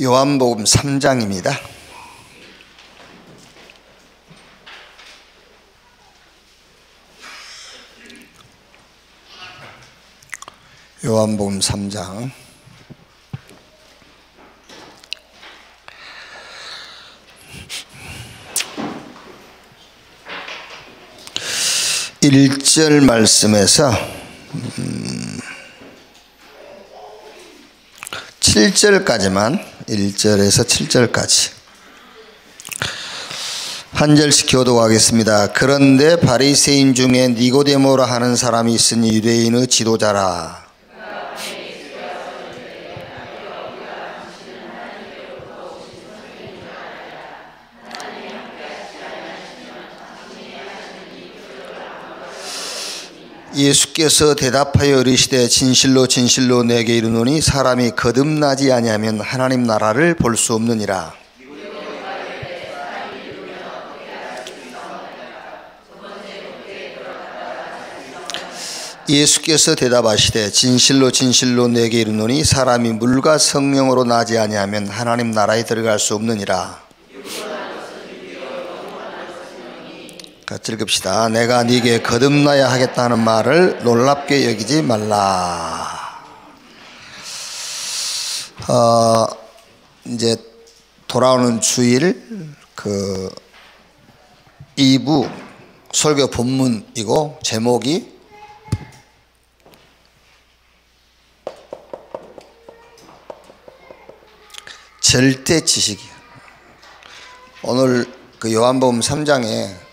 요한복음 3장입니다. 요한복음 3장 1절 말씀에서 7절까지만 1절에서 7절까지 한 절씩 교독하겠습니다. 그런데 바리새인 중에 니고데모라 하는 사람이 있으니 유대인의 지도자라. 예수께서 대답하여 이르시되 진실로 진실로 내게 이르노니 사람이 거듭나지 아니하면 하나님 나라를 볼 수 없느니라. 예수께서 대답하시되 진실로 진실로 내게 이르노니 사람이 물과 성령으로 나지 아니하면 하나님 나라에 들어갈 수 없느니라. 같이 읽읍시다. 내가 네게 거듭나야 하겠다는 말을 놀랍게 여기지 말라. 이제 돌아오는 주일 2부 설교 본문이고 제목이 절대 지식이에요. 오늘 요한복음 3장에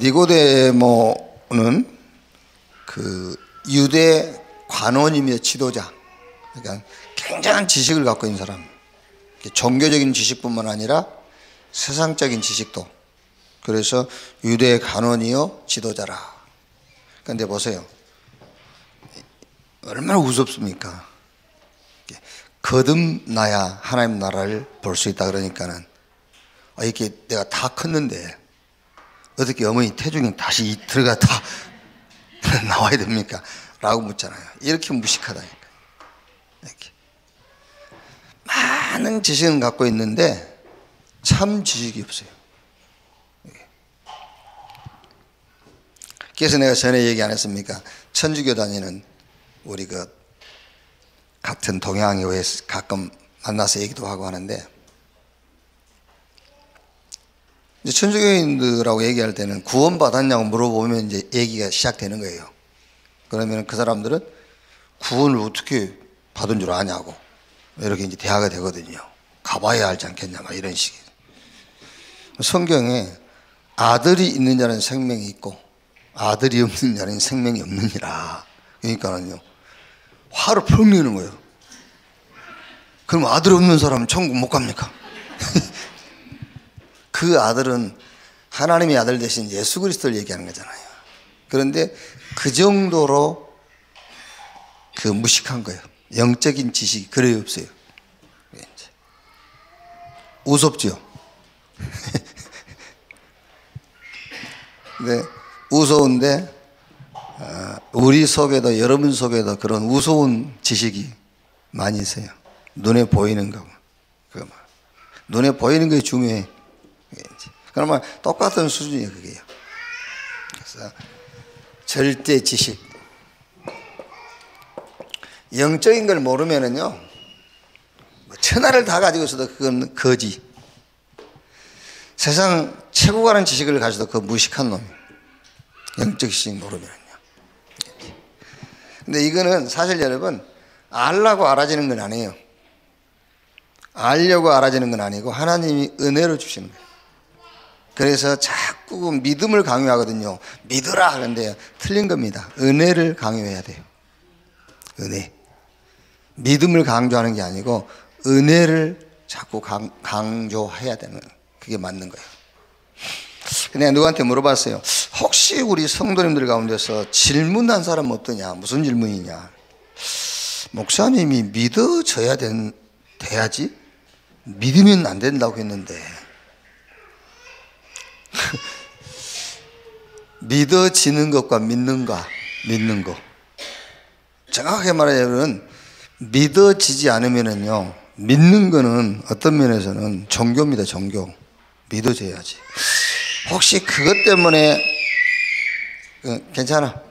니고데모는 유대 관원이며 지도자, 그러니까 굉장한 지식을 갖고 있는 사람, 종교적인 지식뿐만 아니라 세상적인 지식도. 그래서 유대 관원이요 지도자라. 그런데 보세요, 얼마나 우습습니까? 거듭나야 하나님 나라를 볼 수 있다 그러니까는 이렇게 내가 다 컸는데 어떻게 어머니 태중에 다시 들어갔다 나와야 됩니까? 라고 묻잖아요. 이렇게 무식하다니까. 이렇게 많은 지식은 갖고 있는데 참 지식이 없어요. 그래서 내가 전에 얘기 안 했습니까? 천주교 다니는 우리 같은 동양교회 가끔 만나서 얘기도 하고 하는데, 이제 천주교인들하고 얘기할 때는 구원받았냐고 물어보면 이제 얘기가 시작되는 거예요. 그러면 그 사람들은 구원을 어떻게 받은 줄 아냐고 이렇게 이제 대화가 되거든요. 가봐야 알지 않겠냐 막 이런 식이에요. 성경에 아들이 있는 자는 생명이 있고 아들이 없는 자는 생명이 없느니라. 그러니까는요, 화를 펑 내는 거예요. 그럼 아들 없는 사람은 천국 못 갑니까? 그 아들은 하나님의 아들 대신 예수 그리스도를 얘기하는 거잖아요. 그런데 그 정도로 무식한 거예요. 영적인 지식이 그래 없어요. 우습죠? 근데 우스운데 우리 속에도, 여러분 속에도 그런 우스운 지식이 많이 있어요. 눈에 보이는 거. 눈에 보이는 게 중요해. 그러면 똑같은 수준이에요, 그게요. 그래서 절대 지식. 영적인 걸 모르면은요, 천하를 다 가지고 있어도 그건 거지. 세상 최고 가는 지식을 가지도 그 무식한 놈이에요. 영적 지식 모르면은요. 근데 이거는 사실 여러분, 알라고 알아지는 건 아니에요. 알려고 알아지는 건 아니고 하나님이 은혜로 주시는 거예요. 그래서 자꾸 믿음을 강요하거든요. 믿으라 하는데 틀린 겁니다. 은혜를 강요해야 돼요. 은혜. 믿음을 강조하는 게 아니고 은혜를 자꾸 강조해야 되는, 그게 맞는 거예요. 근데 누구한테 물어봤어요. 혹시 우리 성도님들 가운데서 질문한 사람 어떠냐? 무슨 질문이냐? 목사님이 믿어져야 돼야지 믿으면 안 된다고 했는데 믿어지는 것과 믿는 거, 정확하게 말하자면 믿어지지 않으면은요, 믿는 거는 어떤 면에서는 종교입니다. 종교. 믿어져야지. 혹시 그것 때문에 괜찮아.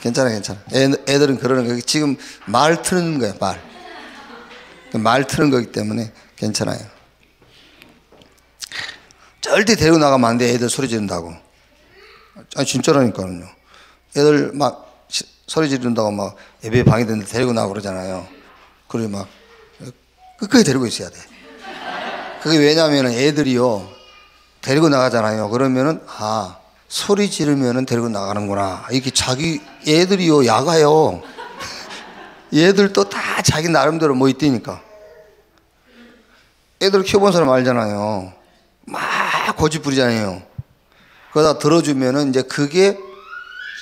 괜찮아. 애들은 그러는 거예요. 지금 말 트는 거야. 말 트는 거기 때문에 괜찮아요. 절대 데리고 나가면 안 돼. 애들 소리 지른다고. 아니 진짜라니까요. 애들 막 소리 지른다고 막 예배 방해되는데 데리고 나가고 그러잖아요. 그래 막 끝까지 데리고 있어야 돼. 그게 왜냐하면 애들이요 데리고 나가잖아요. 그러면은 소리 지르면은 데리고 나가는구나. 이렇게 자기 애들이요 야가요. 얘들도 다 자기 나름대로 뭐 있다니까. 애들 키워본 사람 알잖아요. 막 고집 부리잖아요. 그러다 들어주면은 이제 그게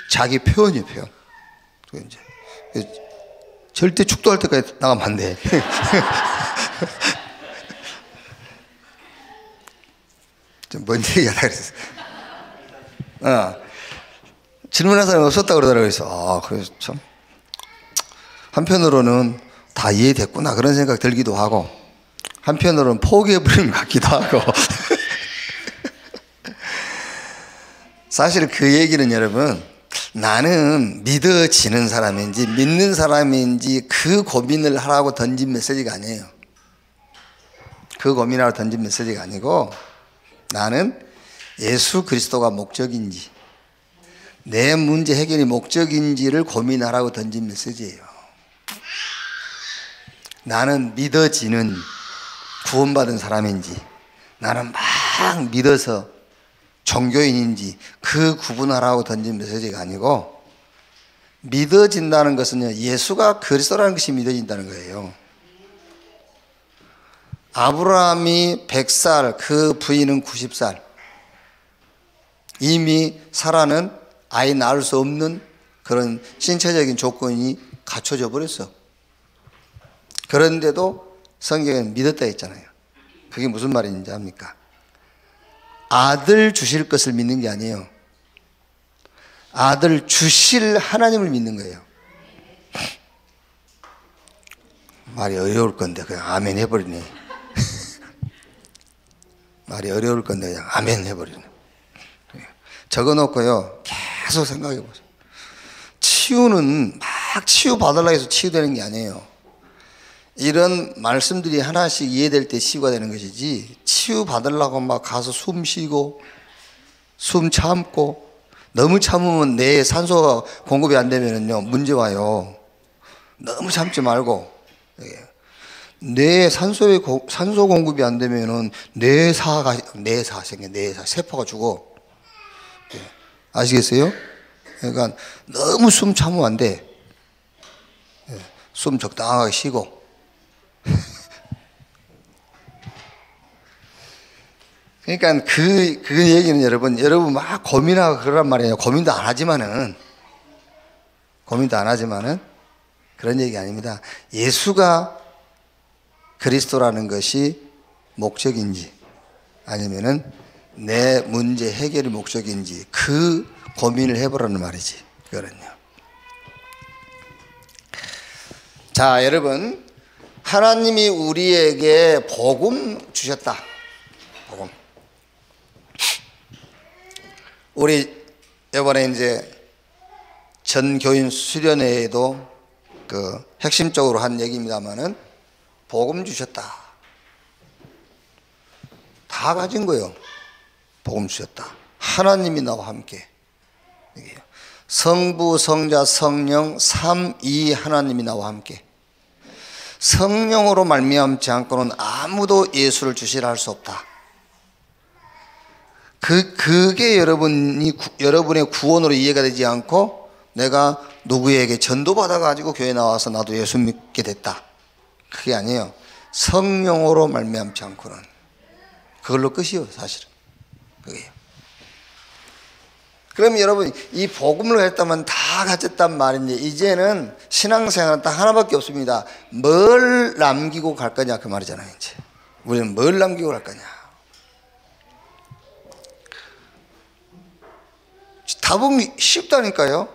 자기 표현이에요, 표현. 이제 절대 축도할 때까지 나가면 안 돼. 좀 뭔 얘기하다 그랬어. 질문한 사람이 없었다 그러더라고요. 그래서 그래서 참 한편으로는 다 이해됐구나 그런 생각 들기도 하고, 한편으로는 포기해버린 것 같기도 하고. 사실 그 얘기는 여러분, 나는 믿어지는 사람인지 믿는 사람인지 그 고민을 하라고 던진 메시지가 아니에요. 그 고민하러 던진 메시지가 아니고, 나는 예수 그리스도가 목적인지 내 문제 해결이 목적인지를 고민하라고 던진 메시지예요. 나는 믿어지는 구원받은 사람인지 나는 막 믿어서 종교인인지 그 구분하라고 던진 메시지가 아니고, 믿어진다는 것은요 예수가 그리스도라는 것이 믿어진다는 거예요. 아브라함이 100살, 그 부인은 90살. 이미 사라는 아이 낳을 수 없는 그런 신체적인 조건이 갖춰져 버렸어. 그런데도 성경에는 믿었다 했잖아요. 그게 무슨 말인지 압니까? 아들 주실 것을 믿는 게 아니에요. 아들 주실 하나님을 믿는 거예요. 말이 어려울 건데 그냥 아멘 해버리네. 말이 어려울 건데 그냥 아멘 해버리네. 적어놓고요 계속 생각해 보세요. 치유는 막 치유받으려고 해서 치유되는 게 아니에요. 이런 말씀들이 하나씩 이해될 때 치유가 되는 것이지, 치유받으려고 막 가서 숨 쉬고 숨 참고, 너무 참으면 뇌에 산소가 공급이 안 되면요 문제 와요. 너무 참지 말고, 뇌에 산소 공급이 안 되면은 뇌사가 생겨. 뇌사 세포가 죽어. 아시겠어요? 그러니까 너무 숨 참으면 안 돼. 숨 적당하게 쉬고. 그러니까 그 얘기는 여러분 막 고민하고 그러란 말이에요. 고민도 안 하지만은 그런 얘기 아닙니다. 예수가 그리스도라는 것이 목적인지 아니면은 내 문제 해결이 목적인지 그 고민을 해보라는 말이지. 그거는요. 자, 여러분, 하나님이 우리에게 복음 주셨다. 복음. 우리 이번에 이제 전 교인 수련회에도 그 핵심적으로 한 얘기입니다만은, 복음 주셨다. 다 가진 거예요. 복음 주셨다. 하나님이 나와 함께. 성부, 성자, 성령 삼위 하나님이 나와 함께. 성령으로 말미암지 않고는 아무도 예수를 주시라 할 수 없다. 그게 여러분의 구원으로 이해가 되지 않고, 내가 누구에게 전도받아 가지고 교회 나와서 나도 예수 믿게 됐다, 그게 아니에요. 성령으로 말미암지 않고는. 그걸로 끝이요, 사실은. 그게요. 그럼 여러분, 이 복음을 했다면 다 가졌단 말인데, 이제는 신앙생활은 딱 하나밖에 없습니다. 뭘 남기고 갈 거냐, 그 말이잖아요. 이제 우리는 뭘 남기고 갈 거냐. 답은 쉽다니까요.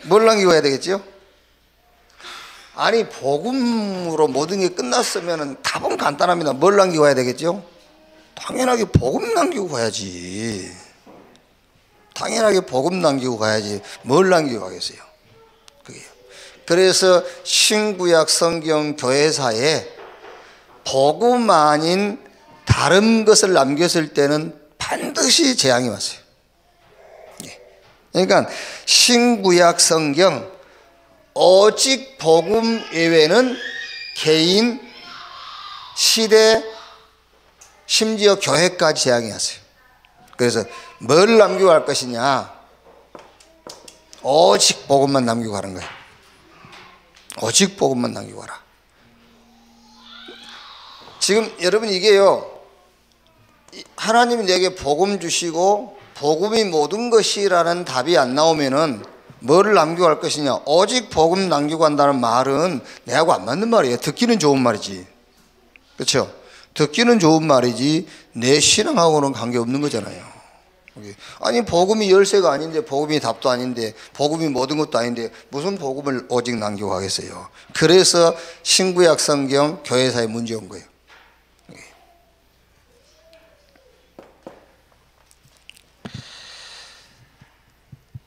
뭘 남기고 해야 되겠죠? 아니 복음으로 모든 게 끝났으면 답은 간단합니다. 뭘 남기고 가야 되겠죠? 당연하게 복음 남기고 가야지. 당연하게 복음 남기고 가야지. 뭘 남기고 가겠어요? 그게요. 그래서 신구약 성경 교회사에 복음 아닌 다른 것을 남겼을 때는 반드시 재앙이 왔어요. 그러니까 신구약 성경 오직 복음 외에는 개인, 시대, 심지어 교회까지 재앙이 왔어요. 그래서 뭘 남기고 갈 것이냐? 오직 복음만 남기고 가는 거예요. 오직 복음만 남기고 가라. 지금 여러분 이게요, 하나님이 내게 복음 주시고 복음이 모든 것이라는 답이 안 나오면은 뭐를 남기고 갈 것이냐? 오직 복음 남기고 간다는 말은 내하고 안 맞는 말이에요. 듣기는 좋은 말이지, 그렇죠? 듣기는 좋은 말이지 내 신앙하고는 관계없는 거잖아요. 아니 복음이 열쇠가 아닌데, 복음이 답도 아닌데, 복음이 모든 것도 아닌데 무슨 복음을 오직 남기고 가겠어요? 그래서 신구약 성경 교회사에 문제 온 거예요.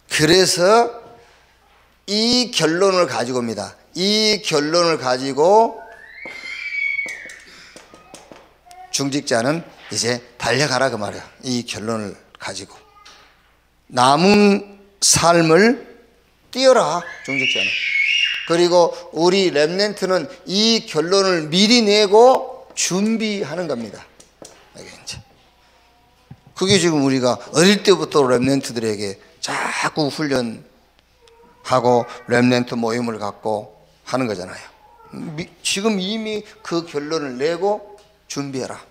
그래서 이 결론을 가지고 옵니다. 이 결론을 가지고 중직자는 이제 달려가라 그 말이야. 이 결론을 가지고 남은 삶을 뛰어라, 중직자는. 그리고 우리 렘넌트는 이 결론을 미리 내고 준비하는 겁니다. 그게 지금 우리가 어릴 때부터 렘넌트들에게 자꾸 훈련하고 렘넌트 모임을 갖고 하는 거잖아요. 지금 이미 그 결론을 내고 준비해라.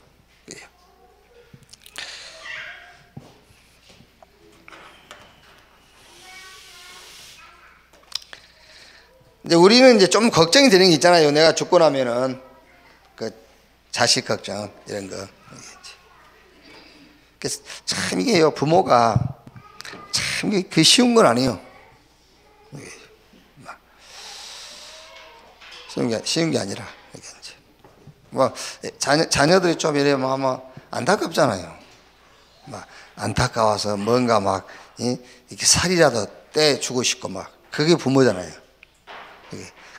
근데 우리는 이제 좀 걱정이 되는 게 있잖아요. 내가 죽고 나면은 그 자식 걱정 이런 거. 그래서 참 이게요, 부모가 참 그 쉬운 건 아니에요. 쉬운 게 아니라 뭐 자녀들이 좀 이러면 아마 안타깝잖아요. 막 안타까워서 뭔가 막 이렇게 살이라도 떼주고 싶고 막 그게 부모잖아요.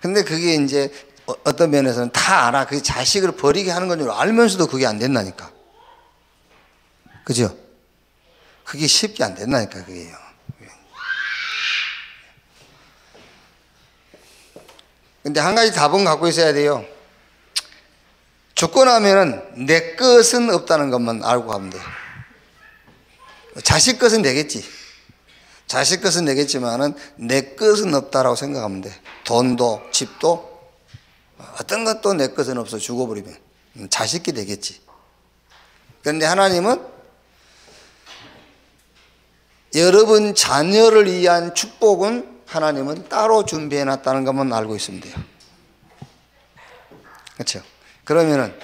근데 그게 이제 어떤 면에서는 다 알아. 그 자식을 버리게 하는 건 줄 알면서도 그게 안 된다니까. 그죠? 그게 쉽게 안 된다니까, 그게요. 근데 한 가지 답은 갖고 있어야 돼요. 죽고 나면은 내 것은 없다는 것만 알고 가면 돼요. 자식 것은 되겠지. 자식 것은 되겠지만은 내 것은 없다라고 생각하면 돼. 돈도 집도 어떤 것도 내 것은 없어. 죽어버리면 자식이 되겠지. 그런데 하나님은 여러분 자녀를 위한 축복은 하나님은 따로 준비해 놨다는 것만 알고 있으면 돼요. 그렇죠? 그러면은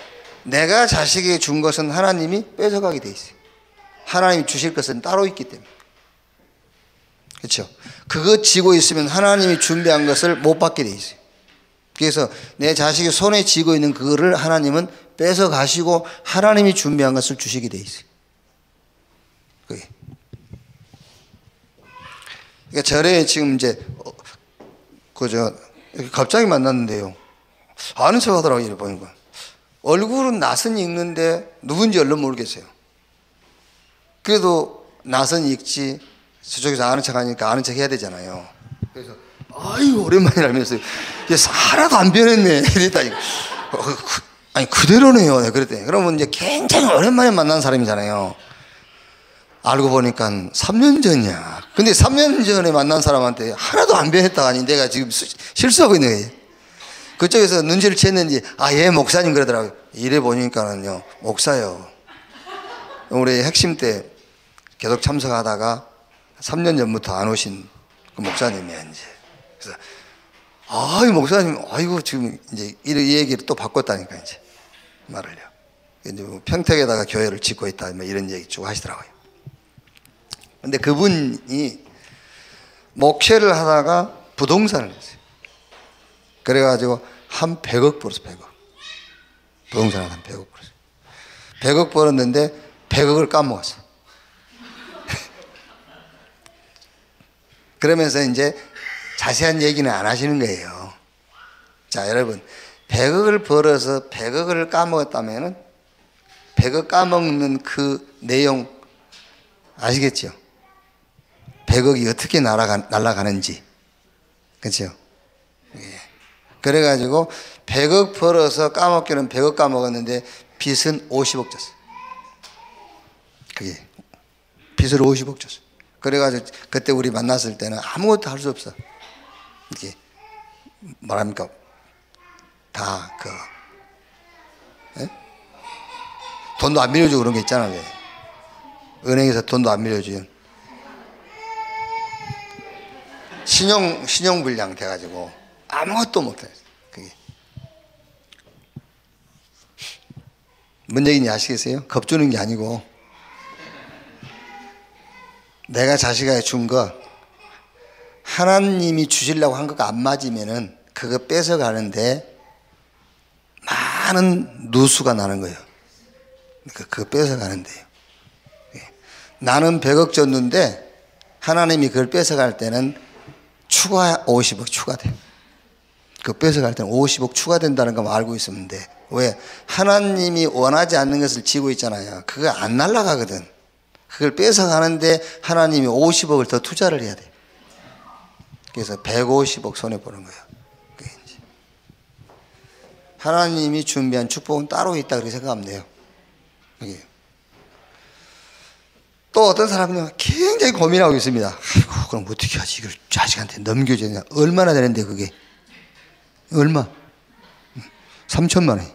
내가 자식에게 준 것은 하나님이 뺏어가게 돼 있어요. 하나님이 주실 것은 따로 있기 때문에. 그렇죠? 그거 쥐고 있으면 하나님이 준비한 것을 못 받게 돼 있어요. 그래서 내 자식이 손에 쥐고 있는 그거를 하나님은 뺏어 가시고 하나님이 준비한 것을 주시게 돼 있어요. 그게. 그러니까 절에 지금 이제 그저 갑자기 만났는데요. 아는 척 하더라고요. 이래 보니까 얼굴은 낯은 익는데 누군지 얼른 모르겠어요. 그래도 낯은 익지 저쪽에서 아는 척 하니까 아는 척 해야 되잖아요. 그래서 아유 오랜만이라면서 하나도 안 변했네 이랬다니까. 아니 그대로네요. 내가 그랬더니 그러면 이제 굉장히 오랜만에 만난 사람이잖아요. 알고 보니까 3년 전이야. 근데 3년 전에 만난 사람한테 하나도 안 변했다가 아니 내가 지금 실수하고 있는 거예요. 그쪽에서 눈치를 챘는지 얘 목사님 그러더라고요. 이래 보니까는요 목사요. 우리 핵심 때 계속 참석하다가 3년 전부터 안 오신 그 목사님이야 이제. 그래서 이 목사님 아이고 지금 이제 이 얘기를 또 바꿨다니까 이제 말을요. 이제 뭐 평택에다가 교회를 짓고 있다 뭐 이런 얘기 쭉 하시더라고요. 근데 그분이 목회를 하다가 부동산을 했어요. 그래가지고 한 100억 벌었어. 100억. 부동산을 한 100억 벌었어. 100억 벌었는데 100억을 까먹었어. 그러면서 이제 자세한 얘기는 안 하시는 거예요. 자, 여러분, 100억을 벌어서 100억을 까먹었다면은 100억 까먹는 그 내용 아시겠죠? 100억이 어떻게 날아가는지. 그렇죠? 예. 그래가지고 100억 벌어서 까먹기는 100억 까먹었는데 빚은 50억 졌어. 그게 빚을 50억 졌어. 그래가지고 그때 우리 만났을 때는 아무것도 할 수 없어. 이게 뭐랍니까? 다 돈도 안 빌려주고 그런 게 있잖아. 왜? 은행에서 돈도 안 빌려주는 신용불량 돼가지고 아무것도 못해. 그게 뭔 얘기인지 아시겠어요? 겁주는 게 아니고 내가 자식에게 준 거 하나님이 주시려고 한 거가 안 맞으면은 그거 뺏어가는데 많은 누수가 나는 거예요. 그거 뺏어가는데요. 나는 100억 줬는데 하나님이 그걸 뺏어갈 때는 추가 50억 추가돼. 그거 뺏어갈 때는 50억 추가된다는 거 알고 있으면 돼. 왜? 하나님이 원하지 않는 것을 지고 있잖아요. 그거 안 날아가거든. 그걸 뺏어가는데 하나님이 50억을 더 투자를 해야 돼. 그래서 150억 손해보는 거예요. 하나님이 준비한 축복은 따로 있다 그렇게 생각하면 돼요. 또 어떤 사람은 굉장히 고민하고 있습니다. 아이고, 그럼 어떻게 하지? 이걸 자식한테 넘겨줘야 되냐? 얼마나 되는데 그게? 얼마? 3천만 원.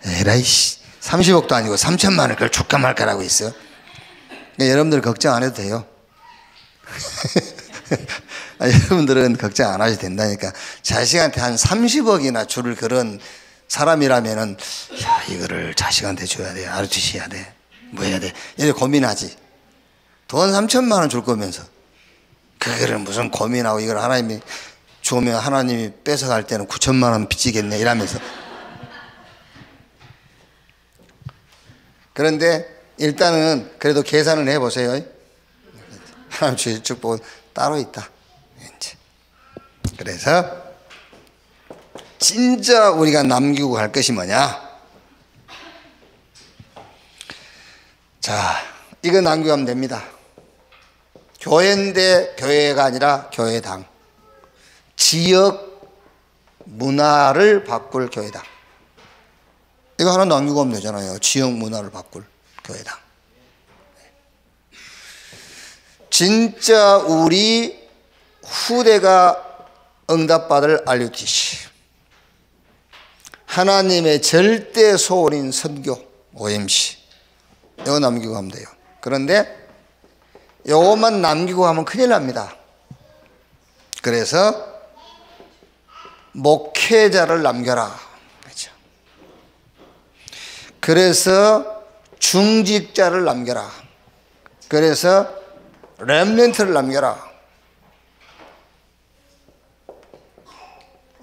에라이 씨, 30억도 아니고 3천만 원 그걸 줄까 말까라고 있어. 그러니까 여러분들 걱정 안 해도 돼요. 여러분들은 걱정 안 하셔도 된다니까. 자식한테 한 30억이나 줄 그런 사람이라면은, 야, 이거를 자식한테 줘야 돼. ROTC 해야 돼. 뭐 해야 돼. 이렇게 고민하지. 돈 3천만 원 줄 거면서. 그거를 무슨 고민하고 이걸 하나님이 주면 하나님이 뺏어갈 때는 9천만 원 빚지겠네. 이러면서. 그런데 일단은 그래도 계산을 해보세요. 하나님 주실 축복은 따로 있다. 그래서 진짜 우리가 남기고 갈 것이 뭐냐? 자, 이거 남기고 가면 됩니다. 교회인데 교회가 아니라 교회당. 지역 문화를 바꿀 교회당. 이거 하나 남기고 가면 되잖아요. 지역 문화를 바꿀 교회당. 진짜 우리 후대가 응답받을 RUTC. 하나님의 절대 소원인 선교 OMC. 이거 남기고 가면 돼요. 그런데 이것만 남기고 가면 큰일 납니다. 그래서 목회자를 남겨라. 그렇죠. 그래서 중직자를 남겨라. 그래서 렘넌트를 남겨라.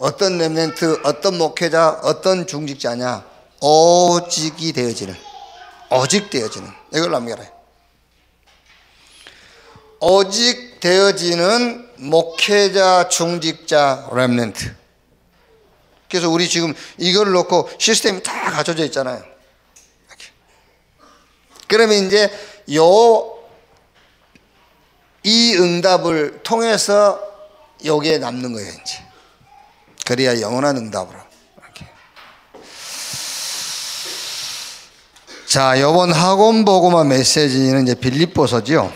어떤 렘넌트, 어떤 목회자, 어떤 중직자냐? 오직이 되어지는, 오직 되어지는, 이걸 남겨라. 오직 되어지는 목회자, 중직자, 렘넌트. 그래서 우리 지금 이걸 놓고 시스템이 다 갖춰져 있잖아요. 이렇게. 그러면 이제 이 응답을 통해서 여기에 남는 거예요, 이제. 그래야 영원한 응답으로. 이렇게. 자, 이번 학원 복음화 메시지는 이제 빌립보서죠.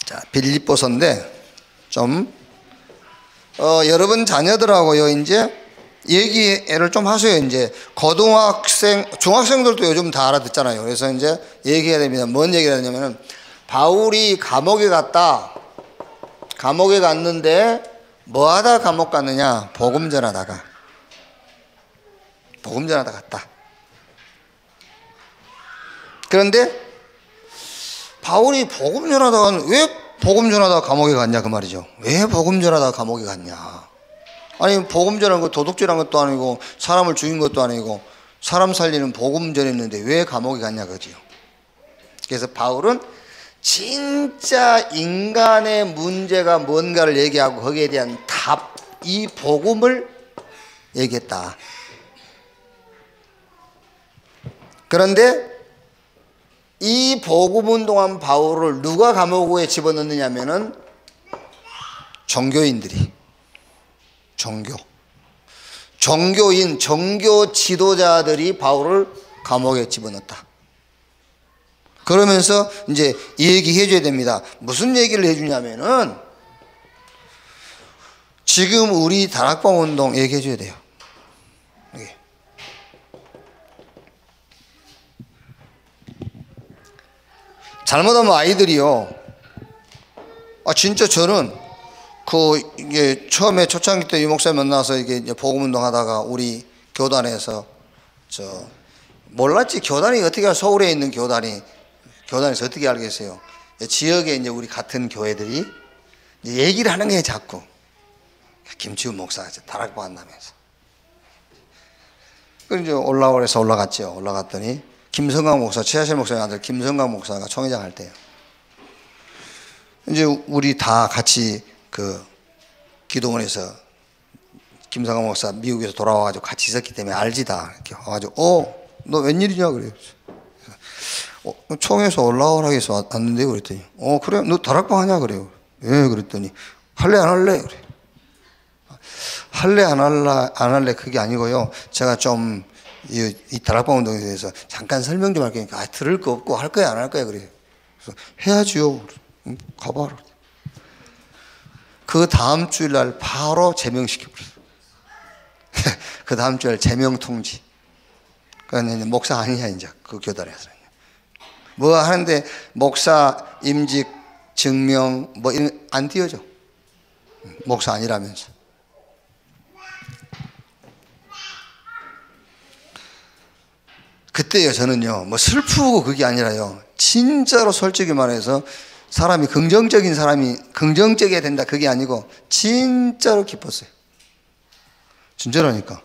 자, 빌립보서인데 좀 여러분 자녀들하고요 이제 얘기를 좀 하세요. 이제 고등학생, 중학생들도 요즘 다 알아듣잖아요. 그래서 이제 얘기해야 됩니다. 뭔 얘기를 하냐면은 바울이 감옥에 갔다. 감옥에 갔는데 뭐 하다 감옥 갔느냐? 복음 전하다가. 복음 전하다 갔다. 그런데 바울이 복음 전하다가 왜 복음 전하다가 감옥에 갔냐 그 말이죠. 왜 복음 전하다가 감옥에 갔냐? 아니 복음 전한 거 도둑 전한 것도 아니고 사람을 죽인 것도 아니고 사람 살리는 복음 전했는데 왜 감옥에 갔냐 그지요. 그래서 바울은 진짜 인간의 문제가 뭔가를 얘기하고 거기에 대한 답, 이 복음을 얘기했다. 그런데 이 복음 운동한 바울을 누가 감옥에 집어넣느냐면은 종교인들이, 종교인, 종교 지도자들이 바울을 감옥에 집어넣었다. 그러면서 이제 얘기해 줘야 됩니다. 무슨 얘기를 해주냐면은 지금 우리 다락방 운동 얘기해 줘야 돼요. 여기. 잘못하면 아이들이요. 진짜 저는 이게 처음에 초창기 때 유 목사님 만나서 이게 복음 운동 하다가 우리 교단에서 몰랐지. 교단이 어떻게 서울에 있는 교단에서 어떻게 알겠어요? 지역에 이제 우리 같은 교회들이 얘기를 하는 게 자꾸 김치훈 목사가 다락방 한다면서. 그래서 이제 올라오래서 올라갔죠. 올라갔더니 김성강 목사, 최하실 목사의 아들 김성강 목사가 총회장 할 때요. 이제 우리 다 같이 기도원에서 김성강 목사 미국에서 돌아와가지고 같이 있었기 때문에 알지 다. 이렇게 와가지고 너 웬일이냐 그래요. 총회에서 올라오라고 해서 왔는데 그랬더니 그래 너 다락방 하냐 그래요. 예 그랬더니 할래 안 할래 그래. 할래 안 할래 그게 아니고요. 제가 좀 이 다락방 운동에 대해서 잠깐 설명 좀 할 거니까 들을 거 없고 할 거야 안 할 거야 그래요. 그래서 해야지요. 가봐라. 그 다음 주일날 바로 제명시켜버렸어요. 그 다음 주일 제명 통지. 그러니까 목사 아니냐 이제 그 교단에서 뭐 하는데 목사 임직 증명 뭐 이런 안 띄워져. 목사 아니라면서. 그때요 저는요 뭐 슬프고 그게 아니라요 진짜로 솔직히 말해서 사람이 긍정적이어야 된다 그게 아니고 진짜로 기뻤어요. 진짜라니까.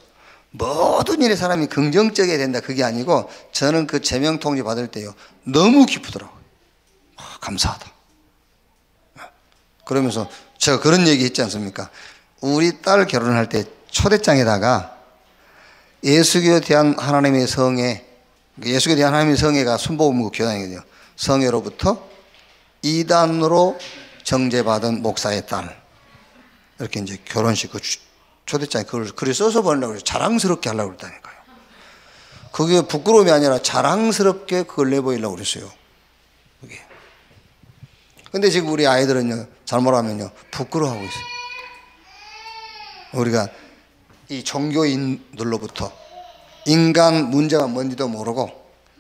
모든 일에 사람이 긍정적이어야 된다 그게 아니고 저는 그 제명 통지 받을 때요 너무 기쁘더라고요. 감사하다. 그러면서 제가 그런 얘기 했지 않습니까? 우리 딸 결혼할 때 초대장에다가 예수교에 대한 하나님의 성애, 예수교에 대한 하나님의 성애가 순복음국 교단이거든요. 성애로부터 이단으로 정죄받은 목사의 딸, 이렇게 이제 결혼식 초대장에 그걸 글을 써서 보내려고 그래서 자랑스럽게 하려고 그랬다니까요. 그게 부끄러움이 아니라 자랑스럽게 그걸 내보이려고 그랬어요. 그게. 근데 지금 우리 아이들은요, 잘못하면요, 부끄러워하고 있어요. 우리가 이 종교인들로부터 인간 문제가 뭔지도 모르고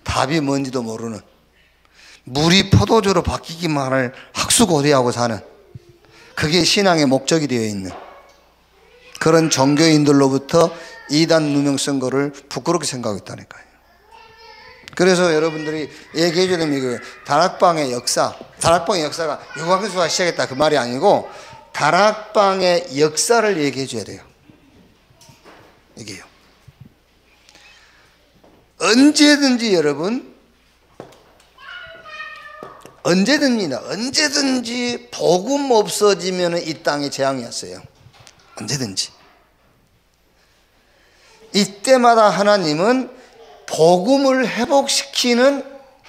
답이 뭔지도 모르는 물이 포도주로 바뀌기만 할 학수고대하고 사는 그게 신앙의 목적이 되어 있는 그런 종교인들로부터 이단 누명 쓴 거를 부끄럽게 생각하고 있다니까요. 그래서 여러분들이 얘기해 주는 그 다락방의 역사가 유광수가 시작했다 그 말이 아니고 다락방의 역사를 얘기해 줘야 돼요. 이게요. 언제든지 여러분, 언제든지 복음 없어지면 이 땅에 재앙이 왔어요. 언제든지. 이때마다 하나님은 복음을 회복시키는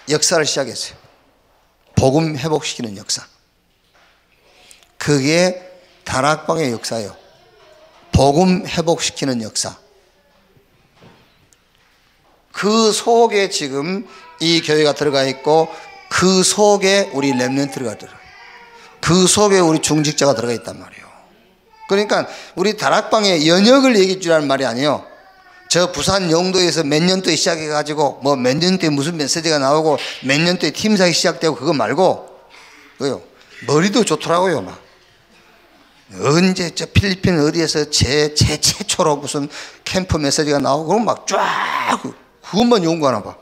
역사를 시작했어요. 복음 회복시키는 역사. 그게 다락방의 역사예요. 복음 회복시키는 역사. 그 속에 지금 이 교회가 들어가 있고 그 속에 우리 렘넌트가 들어가 있고 그 속에 우리 중직자가 들어가 있단 말이에요. 그러니까 우리 다락방의 연역을 얘기해 주라는 말이 아니에요. 저 부산 영도에서 몇 년도에 시작해가지고 뭐 몇 년도에 무슨 메시지가 나오고 몇 년도에 팀사이 시작되고 그거 말고 그요 머리도 좋더라고요. 막 언제 저 필리핀 어디에서 최초로 무슨 캠프 메시지가 나오고 그럼 막 쫙 그것만 연구하나 봐.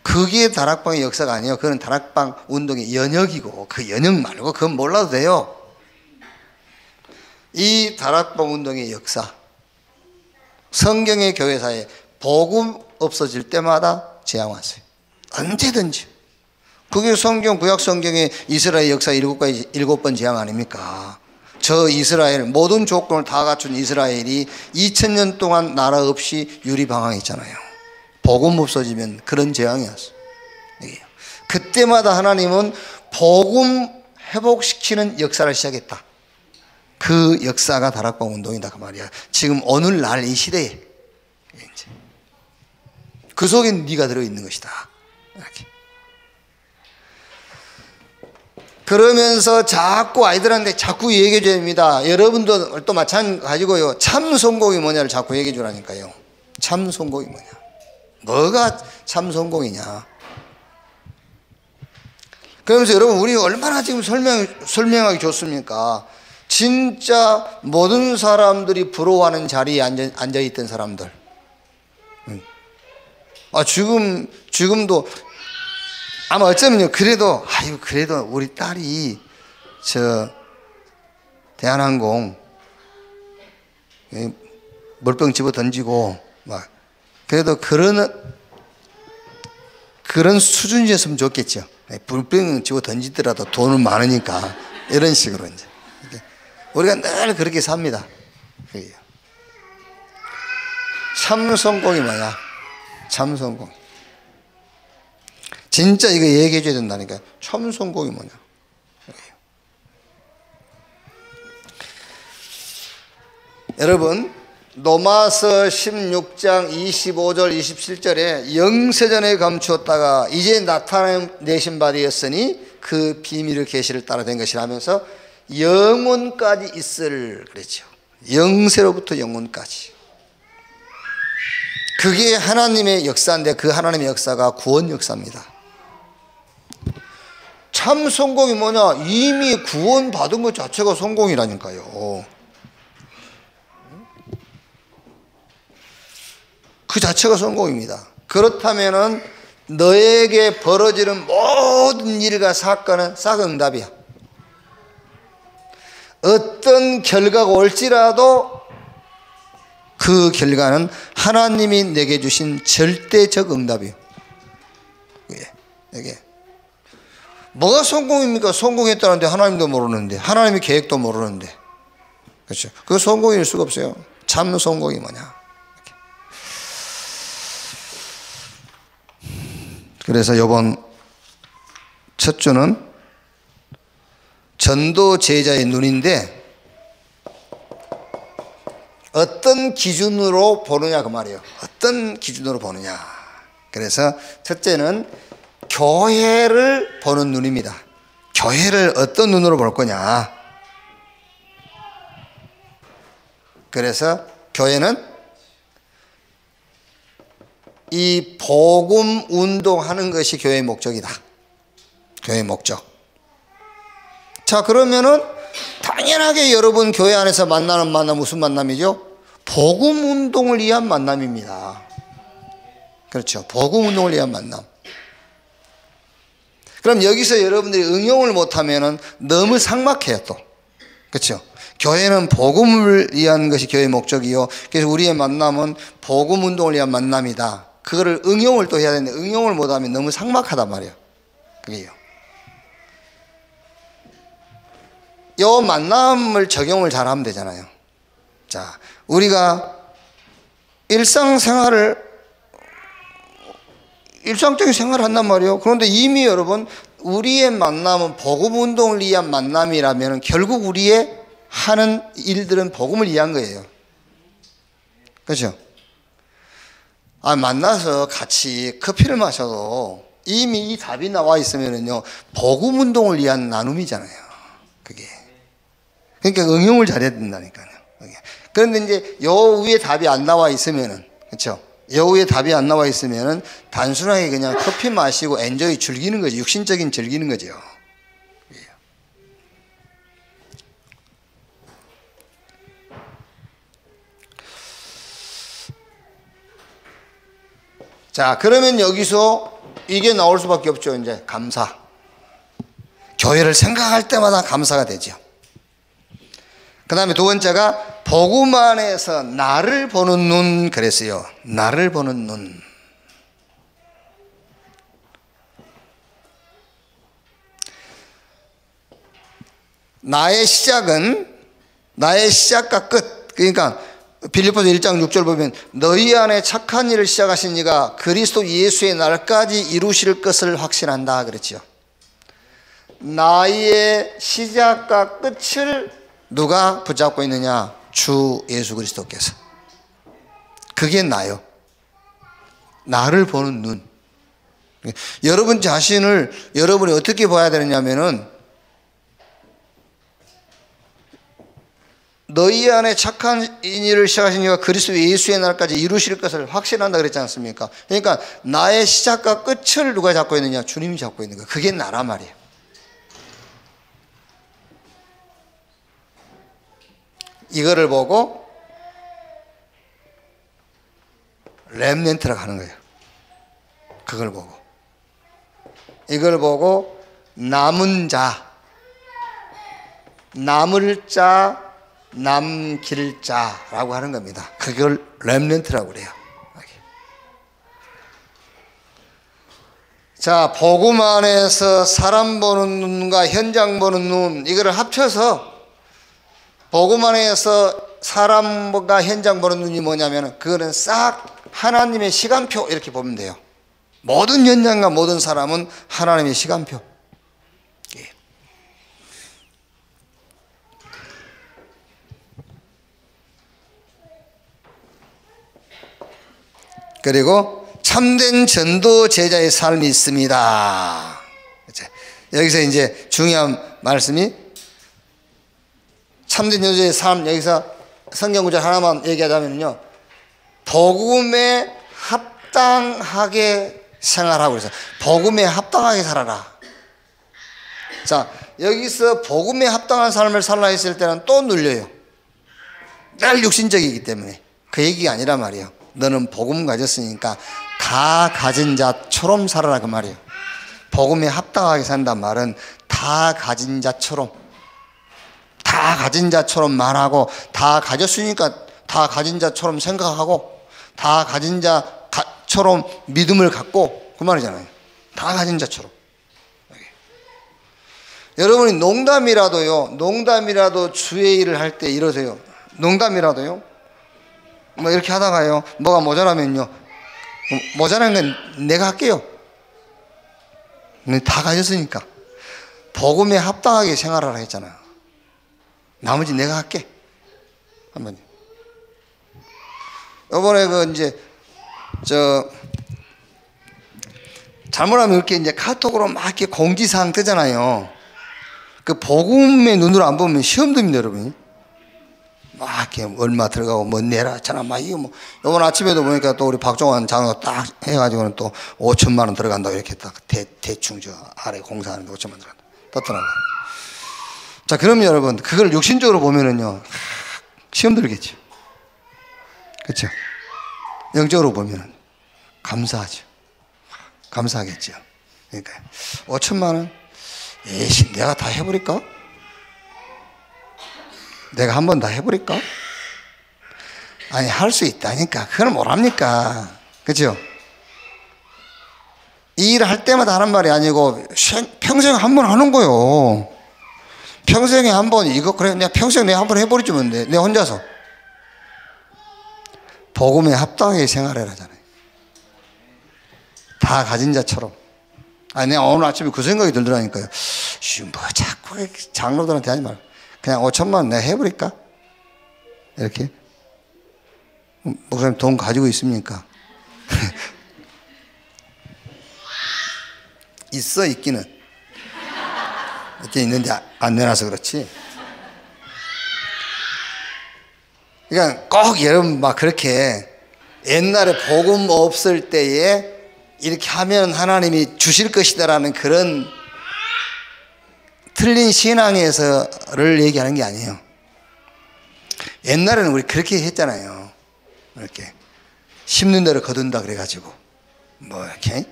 그게 다락방의 역사가 아니에요. 그건 다락방 운동의 연역이고 그 연역 말고 그건 몰라도 돼요. 이 다락방 운동의 역사, 성경의 교회사에 복음 없어질 때마다 재앙 왔어요. 언제든지. 그게 성경, 구약 성경의 이스라엘 역사 7번 재앙 아닙니까? 저 이스라엘, 모든 조건을 다 갖춘 이스라엘이 2000년 동안 나라 없이 유리방황했잖아요. 복음 없어지면 그런 재앙이 왔어요. 그때마다 하나님은 복음 회복시키는 역사를 시작했다. 그 역사가 다락방 운동이다 그 말이야. 지금 오늘날 이 시대에 그 속에 네가 들어있는 것이다. 이렇게. 그러면서 자꾸 아이들한테 자꾸 얘기해 줘야 됩니다. 여러분도 또 마찬가지고요. 참 성공이 뭐냐를 자꾸 얘기해 주라니까요. 참 성공이 뭐냐. 뭐가 참 성공이냐. 그러면서 여러분, 우리 얼마나 지금 설명하기 좋습니까? 진짜 모든 사람들이 부러워하는 자리에 앉아있던 사람들. 지금도 아마 어쩌면요, 그래도 우리 딸이 대한항공 물병 집어 던지고 막 그래도 그런 수준이었으면 좋겠죠. 물병 집어 던지더라도 돈은 많으니까 이런 식으로 이제 우리가 늘 그렇게 삽니다. 참 성공이 뭐냐? 참 성공. 진짜 이거 얘기해 줘야 된다니까. 참 성공이 뭐냐? 여러분, 로마서 16장 25절 27절에 영세전에 감추었다가 이제 나타내신 바 되었으니 그 비밀의 계시를 따라 된 것이라면서 영원까지 있을 그랬죠. 영세로부터 영원까지. 그게 하나님의 역사인데 그 하나님의 역사가 구원 역사입니다. 참 성공이 뭐냐? 이미 구원 받은 것 자체가 성공이라니까요. 그 자체가 성공입니다. 그렇다면은 너에게 벌어지는 모든 일과 사건은 싹 응답이야. 어떤 결과가 올지라도 그 결과는 하나님이 내게 주신 절대적 응답이에요. 이게 뭐가 성공입니까? 성공했다는데 하나님도 모르는데, 하나님의 계획도 모르는데, 그렇죠? 그 성공일 수가 없어요. 참 성공이 뭐냐? 그래서 이번 첫 주는 전도 제자의 눈인데 어떤 기준으로 보느냐 그 말이에요. 어떤 기준으로 보느냐. 그래서 첫째는 교회를 보는 눈입니다. 교회를 어떤 눈으로 볼 거냐. 그래서 교회는 이 복음 운동하는 것이 교회의 목적이다. 교회의 목적. 자, 그러면은 당연하게 여러분 교회 안에서 만나는 만남 무슨 만남이죠? 복음 운동을 위한 만남입니다. 그렇죠. 복음 운동을 위한 만남. 그럼 여기서 여러분들이 응용을 못하면은 너무 삭막해요 또. 그렇죠. 교회는 복음을 위한 것이 교회의 목적이요. 그래서 우리의 만남은 복음 운동을 위한 만남이다. 그거를 응용을 또 해야 되는데 응용을 못하면 너무 삭막하단 말이에요. 그게요. 요 만남을 적용을 잘하면 되잖아요. 자, 우리가 일상적인 생활을 한단 말이에요. 그런데 이미 여러분 우리의 만남은 복음 운동을 위한 만남이라면 결국 우리의 하는 일들은 복음을 위한 거예요. 그렇죠? 만나서 같이 커피를 마셔도 이미 이 답이 나와 있으면요 복음 운동을 위한 나눔이잖아요. 그게. 그러니까 응용을 잘해야 된다니까요. 그런데 이제 요 위에 답이 안 나와 있으면은, 그렇죠? 요 위에 답이 안 나와 있으면은 단순하게 그냥 커피 마시고 엔조이 즐기는 거지. 육신적인 즐기는 거죠. 자, 그러면 여기서 이게 나올 수밖에 없죠. 이제 감사. 교회를 생각할 때마다 감사가 되죠. 그 다음에 두 번째가 복음 안에서 나를 보는 눈 그랬어요. 나를 보는 눈. 나의 시작과 끝. 그러니까 빌립보서 1장 6절 보면 너희 안에 착한 일을 시작하신 이가 그리스도 예수의 날까지 이루실 것을 확신한다 그랬죠. 나의 시작과 끝을 누가 붙잡고 있느냐? 주 예수 그리스도께서. 그게 나요. 나를 보는 눈. 여러분 자신을 여러분이 어떻게 봐야 되느냐면은 너희 안에 착한 일을 시작하신 이가 그리스도 예수의 날까지 이루실 것을 확신한다 그랬지 않습니까? 그러니까 나의 시작과 끝을 누가 잡고 있느냐? 주님이 잡고 있는 거예요. 그게 나란 말이에요. 이거를 보고 렘넌트라고 하는 거예요. 그걸 보고. 이걸 보고 남은 자, 남을 자, 남길 자라고 하는 겁니다. 그걸 렘넌트라고 그래요. 자, 복음 안에서 사람 보는 눈과 현장 보는 눈, 이거를 합쳐서 복음 안에서 사람과 현장 보는 눈이 뭐냐면 그거는 싹 하나님의 시간표 이렇게 보면 돼요. 모든 현장과 모든 사람은 하나님의 시간표. 그리고 참된 전도 제자의 삶이 있습니다. 여기서 이제 중요한 말씀이 참된 전도자의 삶, 여기서 성경 구절 하나만 얘기하자면요, 복음에 합당하게 생활하고 있어요. 복음에 합당하게 살아라. 자, 여기서 복음에 합당한 삶을 살라 했을 때는 또 눌려요. 늘 육신적이기 때문에. 그 얘기가 아니란 말이에요. 너는 복음 가졌으니까 다 가진 자처럼 살아라 그 말이에요. 복음에 합당하게 산단 말은 다 가진 자처럼, 다 가진 자처럼 말하고, 다 가졌으니까 다 가진 자처럼 생각하고, 다 가진 자처럼 믿음을 갖고, 그 말이잖아요. 다 가진 자처럼. 여러분이 농담이라도 주의 일을 할 때 이러세요. 농담이라도요, 뭐 이렇게 하다가요, 뭐가 모자라면요, 모자란 건 내가 할게요. 다 가졌으니까. 복음에 합당하게 생활하라 했잖아요. 나머지 내가 할게. 한번. 요번에 잘못하면 이렇게 이제 카톡으로 막 이렇게 공지사항 뜨잖아요. 그 복음의 눈으로 안 보면 시험 듭니다, 여러분. 막 이렇게 얼마 들어가고 뭐 내라 하잖아. 막 이거 뭐 요번 아침에도 보니까 또 우리 박종환 장로 딱 해가지고는 또 5천만 원 들어간다고 이렇게 딱 대충 저 아래 공사하는데 5천만 원 들어간다. 떴더라고요. 자, 그러면 여러분 그걸 육신적으로 보면은요, 시험 들겠죠. 그렇죠? 영적으로 보면은 감사하죠. 감사하겠죠. 그러니까 5천만 원, 에이씨, 내가 다 해버릴까? 내가 한 번 다 해버릴까? 아니, 할 수 있다니까. 그걸 못합니까? 그죠? 이 일을 할 때마다 하는 말이 아니고 평생 한 번 하는 거요. 평생에 한 번 이거 그래, 내가 평생 내가 한 번 해버리지 뭐. 내 혼자서. 복음에 합당하게 생활해라잖아요. 다 가진 자처럼. 아니, 내가 오늘 아침에 그 생각이 들더라니까요. 뭐 자꾸 장로들한테 하지 말고 그냥 5천만 원 내가 해버릴까? 이렇게. 목사님 돈 가지고 있습니까? 있어, 있기는. 이렇게 있는데 안 내놔서 그렇지. 그러니까 꼭 여러분 막 그렇게 옛날에 복음 없을 때에 이렇게 하면 하나님이 주실 것이다라는 그런 틀린 신앙에서를 얘기하는 게 아니에요. 옛날에는 우리 그렇게 했잖아요. 이렇게 심는 대로 거둔다 그래가지고 뭐 이렇게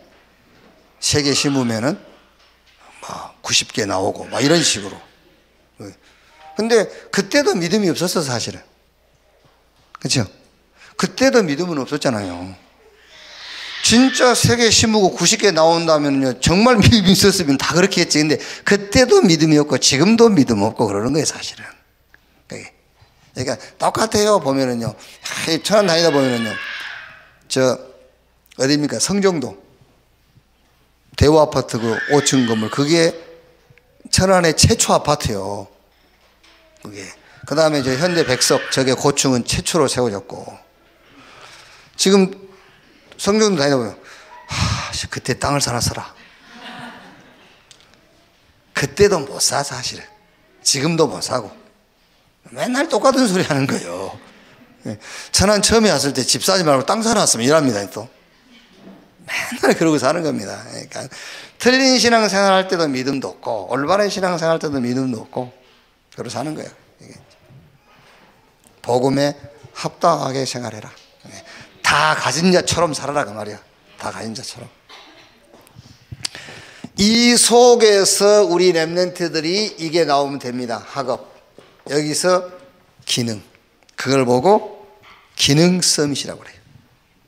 3개 심으면은 뭐 90개 나오고 막 이런 식으로. 근데 그때도 믿음이 없었어, 사실은. 그렇죠? 그때도 믿음은 없었잖아요. 진짜 세계 신무국 90개 나온다면요, 정말 믿음이 있었으면 다 그렇게 했지. 근데 그때도 믿음이 없고 지금도 믿음 없고 그러는 거예요, 사실은. 그러니까 똑같아요. 보면은요, 천안 다니다 보면은요, 어디입니까? 성정동 대우 아파트 그 5층 건물, 그게 천안의 최초 아파트요. 그게. 그 다음에 현대 백석, 저게 고층은 최초로 세워졌고, 지금 성정동 다니다 보면, 그때 땅을 사놨어라. 그때도 못 사, 사실은. 지금도 못 사고. 맨날 똑같은 소리 하는 거예요. 천안 처음에 왔을 때 집 사지 말고 땅 사놨으면 일합니다, 또. 맨날 그러고 사는 겁니다. 그러니까 틀린 신앙생활 할 때도 믿음도 없고, 올바른 신앙생활 할 때도 믿음도 없고, 그러고 사는 거예요. 복음에 합당하게 생활해라. 다 가진 자처럼 살아라, 그 말이야. 다 가진 자처럼. 이 속에서 우리 렘넌트들이 이게 나오면 됩니다. 학업. 여기서 기능. 그걸 보고 기능 서밋이라고 그래요.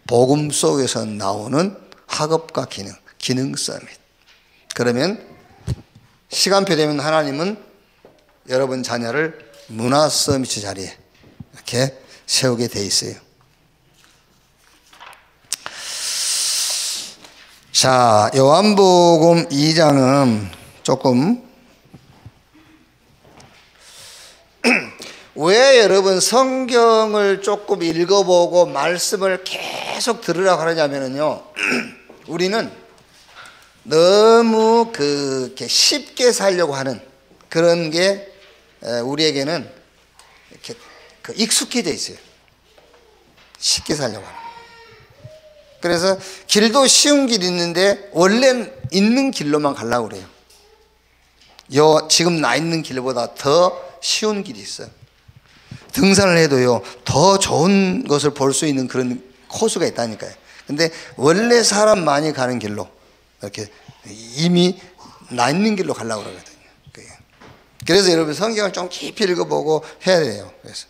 복음 속에서 나오는 학업과 기능. 기능 서밋. 그러면 시간표 되면 하나님은 여러분 자녀를 문화 서밋 자리에 이렇게 세우게 돼 있어요. 자, 요한복음 2장은 조금 왜 여러분 성경을 조금 읽어보고 말씀을 계속 들으라고 하냐면요, 우리는 너무 그렇게 쉽게 살려고 하는 그런 게 우리에게는 이렇게 익숙해져 있어요. 쉽게 살려고 하는. 그래서 길도 쉬운 길이 있는데 원래 있는 길로만 가려고 그래요. 지금 나 있는 길보다 더 쉬운 길이 있어요. 등산을 해도요, 더 좋은 것을 볼 수 있는 그런 코스가 있다니까요. 근데 원래 사람 많이 가는 길로 이렇게 이미 나 있는 길로 가려고 그러거든요. 그래서 여러분 성경을 좀 깊이 읽어보고 해야 돼요. 그래서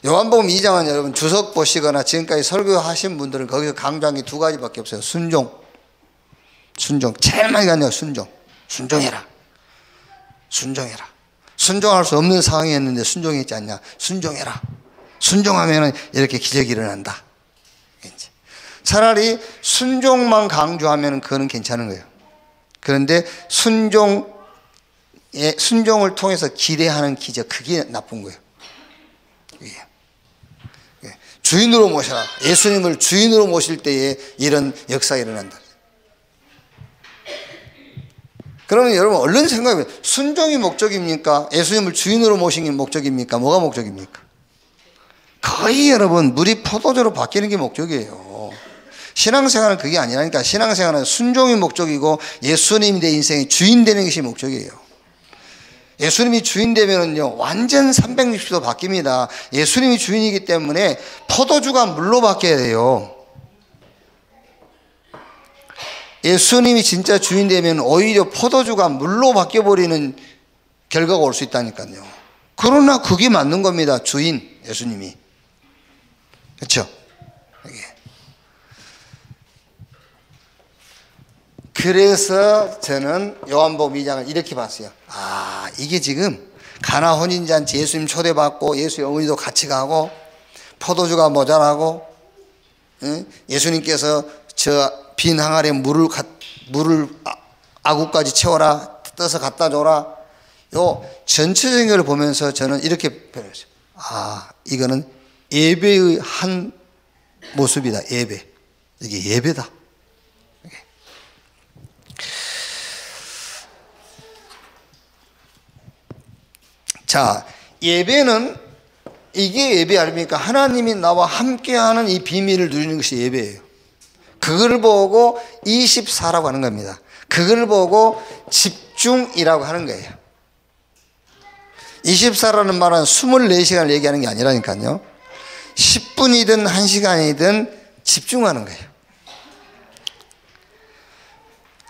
요한복음 2장은 여러분 주석 보시거나 지금까지 설교하신 분들은 거기서 강조한 게 두 가지밖에 없어요. 순종. 제일 많이 간다고 순종. 순종해라. 순종할 수 없는 상황이었는데 순종했지 않냐. 순종해라. 순종하면 이렇게 기적이 일어난다. 차라리 순종만 강조하면 그거는 괜찮은 거예요. 그런데 순종을 통해서 기대하는 기적, 그게 나쁜 거예요. 주인으로 모셔라. 예수님을 주인으로 모실 때에 이런 역사가 일어난다. 그러면 여러분 얼른 생각해보세요. 순종이 목적입니까? 예수님을 주인으로 모시는 게 목적입니까? 뭐가 목적입니까? 거의 여러분 물이 포도주로 바뀌는 게 목적이에요. 신앙생활은 그게 아니라니까. 신앙생활은 순종이 목적이고 예수님이 내 인생의 주인 되는 것이 목적이에요. 예수님이 주인 되면은요, 완전 360도 바뀝니다. 예수님이 주인이기 때문에 포도주가 물로 바뀌어야 돼요. 예수님이 진짜 주인 되면 오히려 포도주가 물로 바뀌어버리는 결과가 올 수 있다니까요. 그러나 그게 맞는 겁니다. 주인, 예수님이. 그렇죠? 그래서 저는 요한복음 2장을 이렇게 봤어요. 이게 지금 가나 혼인잔치 예수님 초대받고 예수의 어머니도 같이 가고 포도주가 모자라고, 예수님께서 저 빈 항아리에 물을 아구까지 채워라, 떠서 갖다 줘라. 요 전체적인 걸 보면서 저는 이렇게 배웠어요. 이거는 예배의 한 모습이다. 예배. 이게 예배다. 자, 예배는 이게 예배 아닙니까? 하나님이 나와 함께하는 이 비밀을 누리는 것이 예배예요. 그걸 보고 24라고 하는 겁니다. 그걸 보고 집중이라고 하는 거예요. 24라는 말은 24시간을 얘기하는 게 아니라니까요. 10분이든 1시간이든 집중하는 거예요.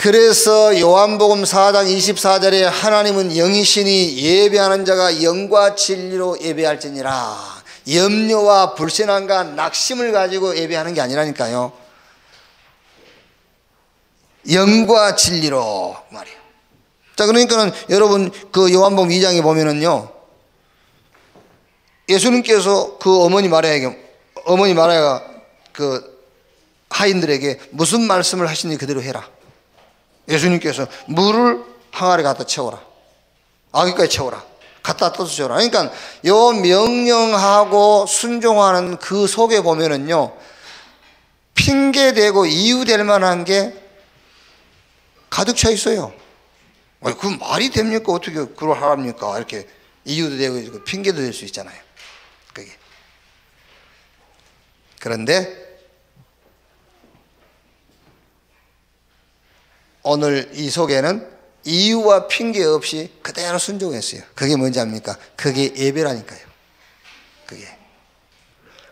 그래서 요한복음 4장 24절에 하나님은 영이시니 예배하는 자가 영과 진리로 예배할지니라. 염려와 불신함과 낙심을 가지고 예배하는 게 아니라니까요. 영과 진리로 말이에요. 자, 그러니까는 여러분 그 요한복음 2장에 보면은요, 예수님께서 그 어머니 마리아가 그 하인들에게 무슨 말씀을 하시니 그대로 해라. 예수님께서 물을 항아리에 갖다 채워라. 아기까지 채워라. 갖다 떠서 채워라. 그러니까 요 명령하고 순종하는 그 속에 보면은요, 핑계대고 이유될 만한 게 가득 차 있어요. 그 말이 됩니까? 어떻게 그걸 하랍니까? 이렇게 이유도 되고 핑계도 될 수 있잖아요. 그게. 그런데 오늘 이 속에는 이유와 핑계 없이 그대로 순종했어요. 그게 뭔지 압니까? 그게 예배라니까요. 그게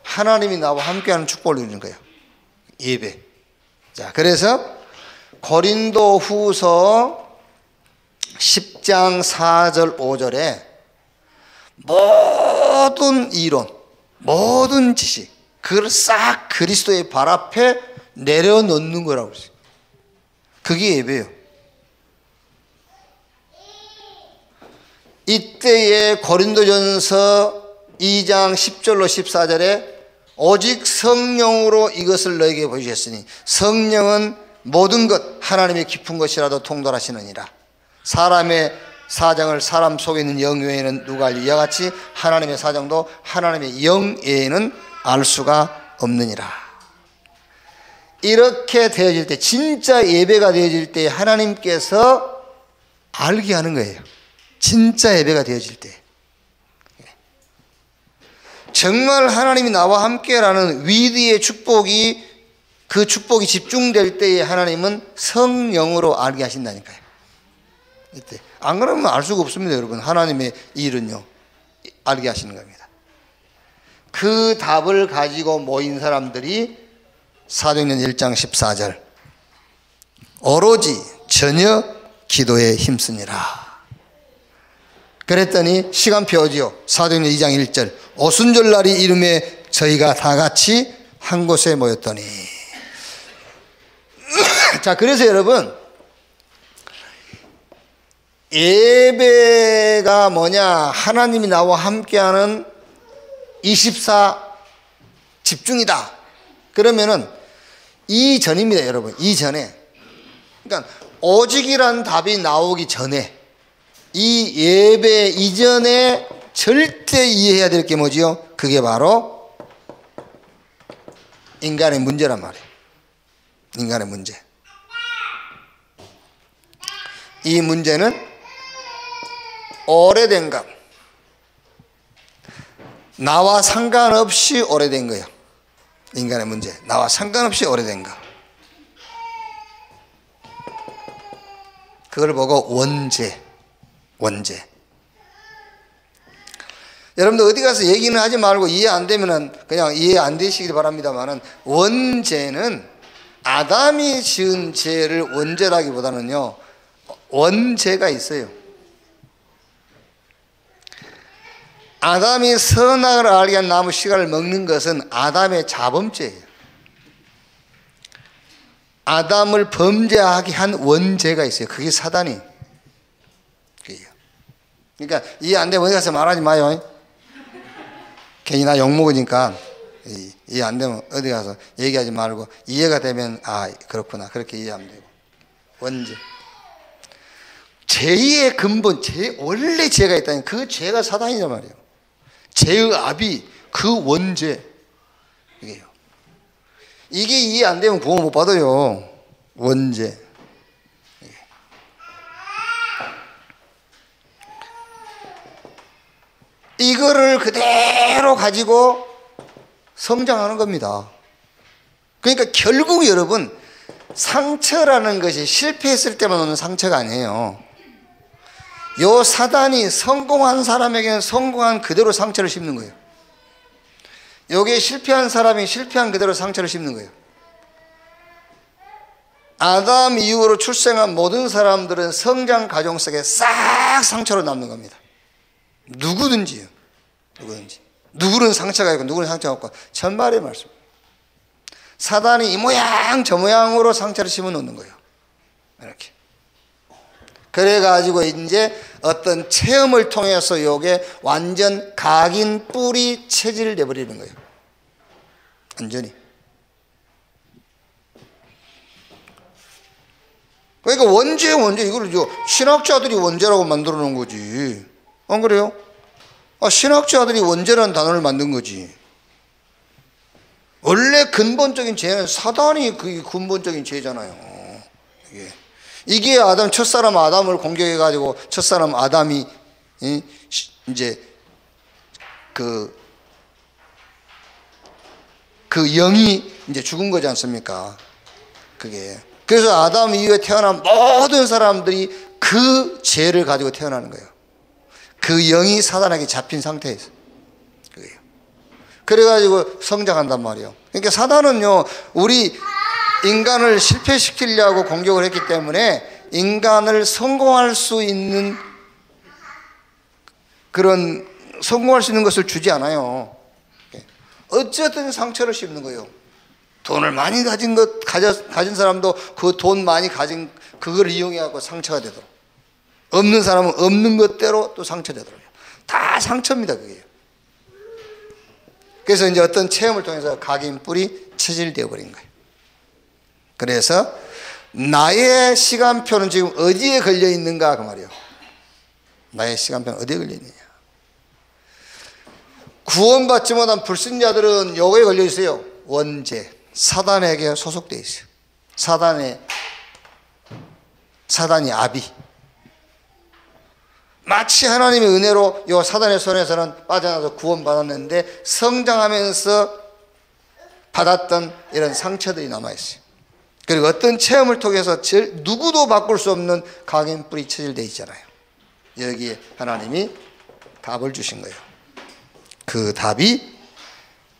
하나님이 나와 함께하는 축복을 누리는 거예요. 예배. 자, 그래서 고린도 후서 10장 4절 5절에 모든 이론, 모든 지식, 그걸 싹 그리스도의 발 앞에 내려놓는 거라고 그랬어요. 그게 예배예요. 이때에 고린도전서 2장 10절로 14절에 오직 성령으로 이것을 너에게 보이셨으니 성령은 모든 것 하나님의 깊은 것이라도 통달하시느니라. 사람의 사정을 사람 속에 있는 영 외에는 누가 알리? 이와 같이 하나님의 사정도 하나님의 영 외에는 알 수가 없느니라. 이렇게 되어질 때, 진짜 예배가 되어질 때 하나님께서 알게 하는 거예요. 진짜 예배가 되어질 때. 정말 하나님이 나와 함께라는 위대의 축복이, 그 축복이 집중될 때에 하나님은 성령으로 알게 하신다니까요. 이때 안 그러면 알 수가 없습니다. 여러분, 하나님의 일은요, 알게 하시는 겁니다. 그 답을 가지고 모인 사람들이 사도행전 1장 14절 오로지 전혀 기도에 힘쓰니라. 그랬더니 시간표 어디요? 사도행전 2장 1절 오순절날이 이름에 저희가 다 같이 한 곳에 모였더니. 자, 그래서 여러분, 예배가 뭐냐? 하나님이 나와 함께하는 24 집중이다. 그러면은 이전입니다, 여러분. 이전에. 그러니까 오직이란 답이 나오기 전에, 이 예배 이전에 절대 이해해야 될 게 뭐지요? 그게 바로 인간의 문제란 말이에요. 인간의 문제. 이 문제는 오래된 것, 나와 상관없이 오래된 거예요. 인간의 문제, 나와 상관없이 오래된 것. 그걸 보고 원죄. 여러분들 어디 가서 얘기는 하지 말고 이해 안 되면은 그냥 이해 안 되시길 바랍니다만은, 원죄는 아담이 지은 죄를 원죄라기보다는요, 원죄가 있어요. 아담이 선악을 알게 한 나무 씨가를 먹는 것은 아담의 자범죄예요. 아담을 범죄하게 한 원죄가 있어요. 그게 사단이. 그러니까 이해 안 되면 어디 가서 말하지 마요. 괜히 나 욕먹으니까 이해 안 되면 어디 가서 얘기하지 말고, 이해가 되면 아, 그렇구나, 그렇게 이해하면 되고. 원죄. 죄의 근본, 원래 죄가 있다니 그 죄가 사단이란 말이에요. 죄의 압이 그 원죄. 이게 이해 안 되면 구원 못 받아요. 원죄. 이거를 그대로 가지고 성장하는 겁니다. 그러니까 결국 여러분, 상처라는 것이 실패했을 때만 오는 상처가 아니에요. 요 사단이 성공한 사람에게는 성공한 그대로 상처를 심는 거예요. 요게 실패한 사람이 실패한 그대로 상처를 심는 거예요. 아담 이후로 출생한 모든 사람들은 성장 과정 속에 싹 상처로 남는 겁니다. 누구든지요. 누구든지. 누구는 상처가 있고 누구는 상처가 없고 천발의 말씀. 사단이 이 모양 저 모양으로 상처를 심어 놓는 거예요. 이렇게. 그래가지고 이제 어떤 체험을 통해서 요게 완전 각인 뿌리 체질돼 버리는 거예요. 완전히. 그러니까 원죄 이거를 신학자들이 원죄라고 만들어 놓은 거지. 안 그래요? 신학자들이 원죄라는 단어를 만든 거지. 원래 근본적인 죄는 사단이 그 근본적인 죄잖아요. 이게 첫사람 아담을 공격해가지고 첫사람 아담이 이제 그 영이 이제 죽은 거지 않습니까? 그게. 그래서 아담 이후에 태어난 모든 사람들이 그 죄를 가지고 태어나는 거예요. 그 영이 사단에게 잡힌 상태에서. 그게요. 그래가지고 성장한단 말이에요. 그러니까 사단은요, 우리 인간을 실패시키려고 공격을 했기 때문에 인간을 성공할 수 있는 성공할 수 있는 것을 주지 않아요. 어쨌든 상처를 씹는 거예요. 돈을 많이 가진 사람도 그 돈 많이 가진 그걸 이용해갖고 상처가 되도록, 없는 사람은 없는 것대로 또 상처되도록. 다 상처입니다, 그게. 그래서 이제 어떤 체험을 통해서 각인 뿌리 체질되어 버린 거예요. 그래서 나의 시간표는 지금 어디에 걸려 있는가 그 말이에요. 나의 시간표는 어디에 걸려 있느냐. 구원받지 못한 불신자들은 요거에 걸려 있어요. 원죄. 사단에게 소속되어 있어요. 사단이 아비. 마치 하나님의 은혜로 요 사단의 손에서는 빠져나서 구원받았는데 성장하면서 받았던 이런 상처들이 남아있어요. 그리고 어떤 체험을 통해서 누구도 바꿀 수 없는 각인 뿌리 체질되어 있잖아요. 여기에 하나님이 답을 주신 거예요. 그 답이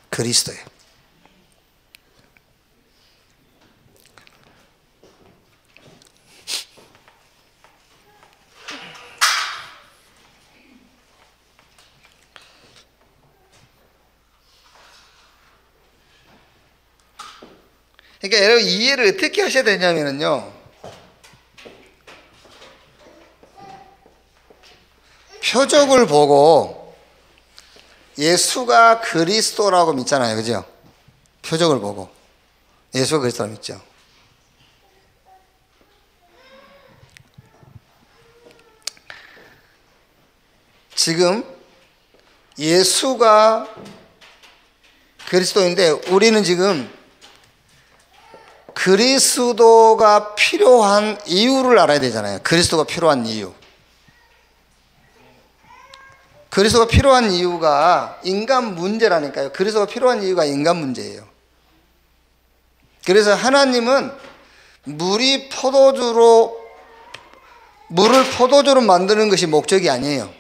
그리스도예요. 그러니까 여러분 이해를 어떻게 하셔야 되냐면요, 표적을 보고 예수가 그리스도라고 믿잖아요. 그죠? 표적을 보고 예수가 그리스도라고 믿죠. 지금 예수가 그리스도인데 우리는 지금 그리스도가 필요한 이유를 알아야 되잖아요. 그리스도가 필요한 이유. 그리스도가 필요한 이유가 인간 문제라니까요. 그리스도가 필요한 이유가 인간 문제예요. 그래서 하나님은 물을 포도주로 만드는 것이 목적이 아니에요.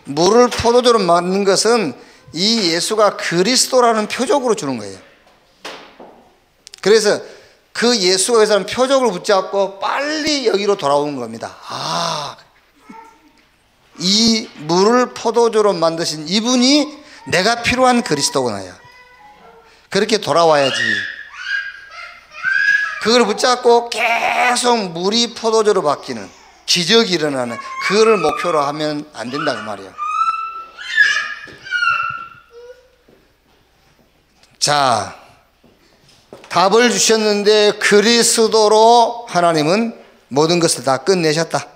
물을 포도주로 만든 것은 이 예수가 그리스도라는 표적으로 주는 거예요. 그래서 그 예수가 그래서 표적을 붙잡고 빨리 여기로 돌아온 겁니다. 이 물을 포도주로 만드신 이분이 내가 필요한 그리스도구나야. 그렇게 돌아와야지. 그걸 붙잡고 계속 물이 포도주로 바뀌는 기적이 일어나는 그거를 목표로 하면 안 된다 그 말이에요. 자, 답을 주셨는데 그리스도로 하나님은 모든 것을 다 끝내셨다.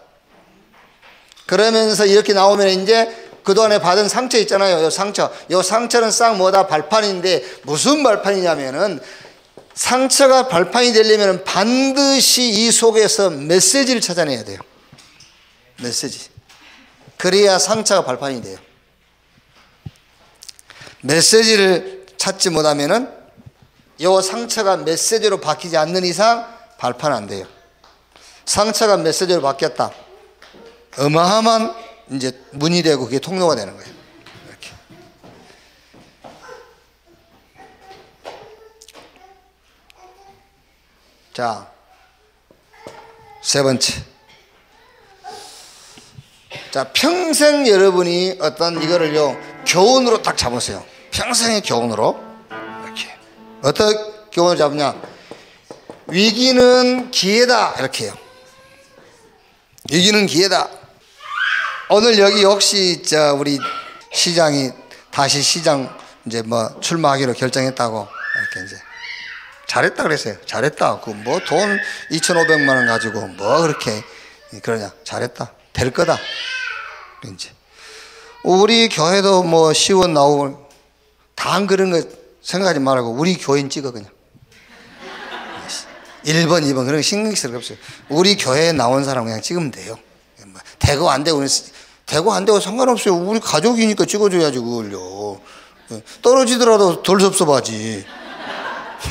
그러면서 이렇게 나오면 이제 그동안에 받은 상처 있잖아요. 요 상처는 싹 뭐다? 발판인데 무슨 발판이냐면은 상처가 발판이 되려면 반드시 이 속에서 메시지를 찾아내야 돼요. 메시지. 그래야 상처가 발판이 돼요. 메시지를 찾지 못하면은 이 상처가 메시지로 바뀌지 않는 이상 발판 안 돼요. 상처가 메시지로 바뀌었다. 어마어마한 이제 문이 되고 그게 통로가 되는 거예요. 이렇게. 자, 세 번째. 자, 평생 여러분이 어떤 이거를요, 교훈으로 딱 잡으세요. 평생의 교훈으로. 이렇게. 어떻게 교훈을 잡냐? 위기는 기회다. 이렇게 해요. 위기는 기회다. 오늘 여기 역시 우리 시장이 다시 시장 이제 뭐 출마하기로 결정했다고 이렇게 이제 잘했다 그랬어요. 잘했다. 그 뭐 돈 2,500만 원 가지고 뭐 그렇게 그러냐. 잘했다. 될 거다. 이제 우리 교회도 뭐 시원 나오고 다 그런 거 생각하지 말고 우리 교인 찍어 그냥. 1번, 2번 그런 거 신경 쓸 거 없어요. 우리 교회에 나온 사람 그냥 찍으면 돼요. 되고 안 되고 되고 안 되고 상관없어요. 우리 가족이니까 찍어줘야지 그걸요. 떨어지더라도 덜 섭섭하지.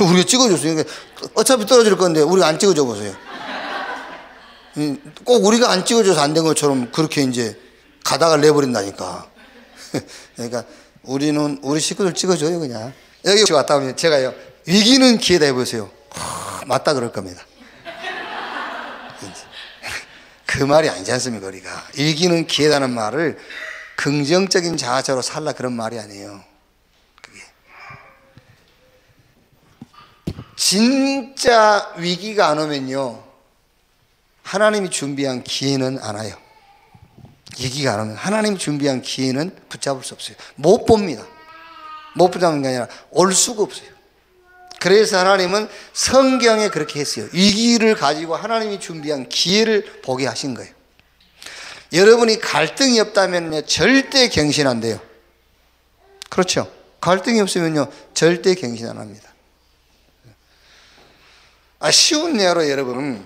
우리가 찍어줬어요. 어차피 떨어질 건데 우리가 안 찍어줘 보세요. 꼭 우리가 안 찍어줘서 안 된 것처럼 그렇게 이제 가다가 내버린다니까. 그러니까 우리는 우리 식구들 찍어줘요 그냥. 여기 왔다 오면 제가요, 위기는 기회다 해보세요. 맞다 그럴 겁니다. 그 말이 아니지 않습니까? 우리가 위기는 기회다는 말을 긍정적인 자아처로 살라 그런 말이 아니에요. 그게 진짜 위기가 안 오면요, 하나님이 준비한 기회는 안 와요. 위기가 안 오면 하나님이 준비한 기회는 붙잡을 수 없어요. 못 봅니다. 못 붙잡는 게 아니라 올 수가 없어요. 그래서 하나님은 성경에 그렇게 했어요. 위기를 가지고 하나님이 준비한 기회를 보게 하신 거예요. 여러분이 갈등이 없다면 절대 갱신 안 돼요. 그렇죠? 갈등이 없으면요 절대 갱신 안 합니다. 쉬운 예로 여러분,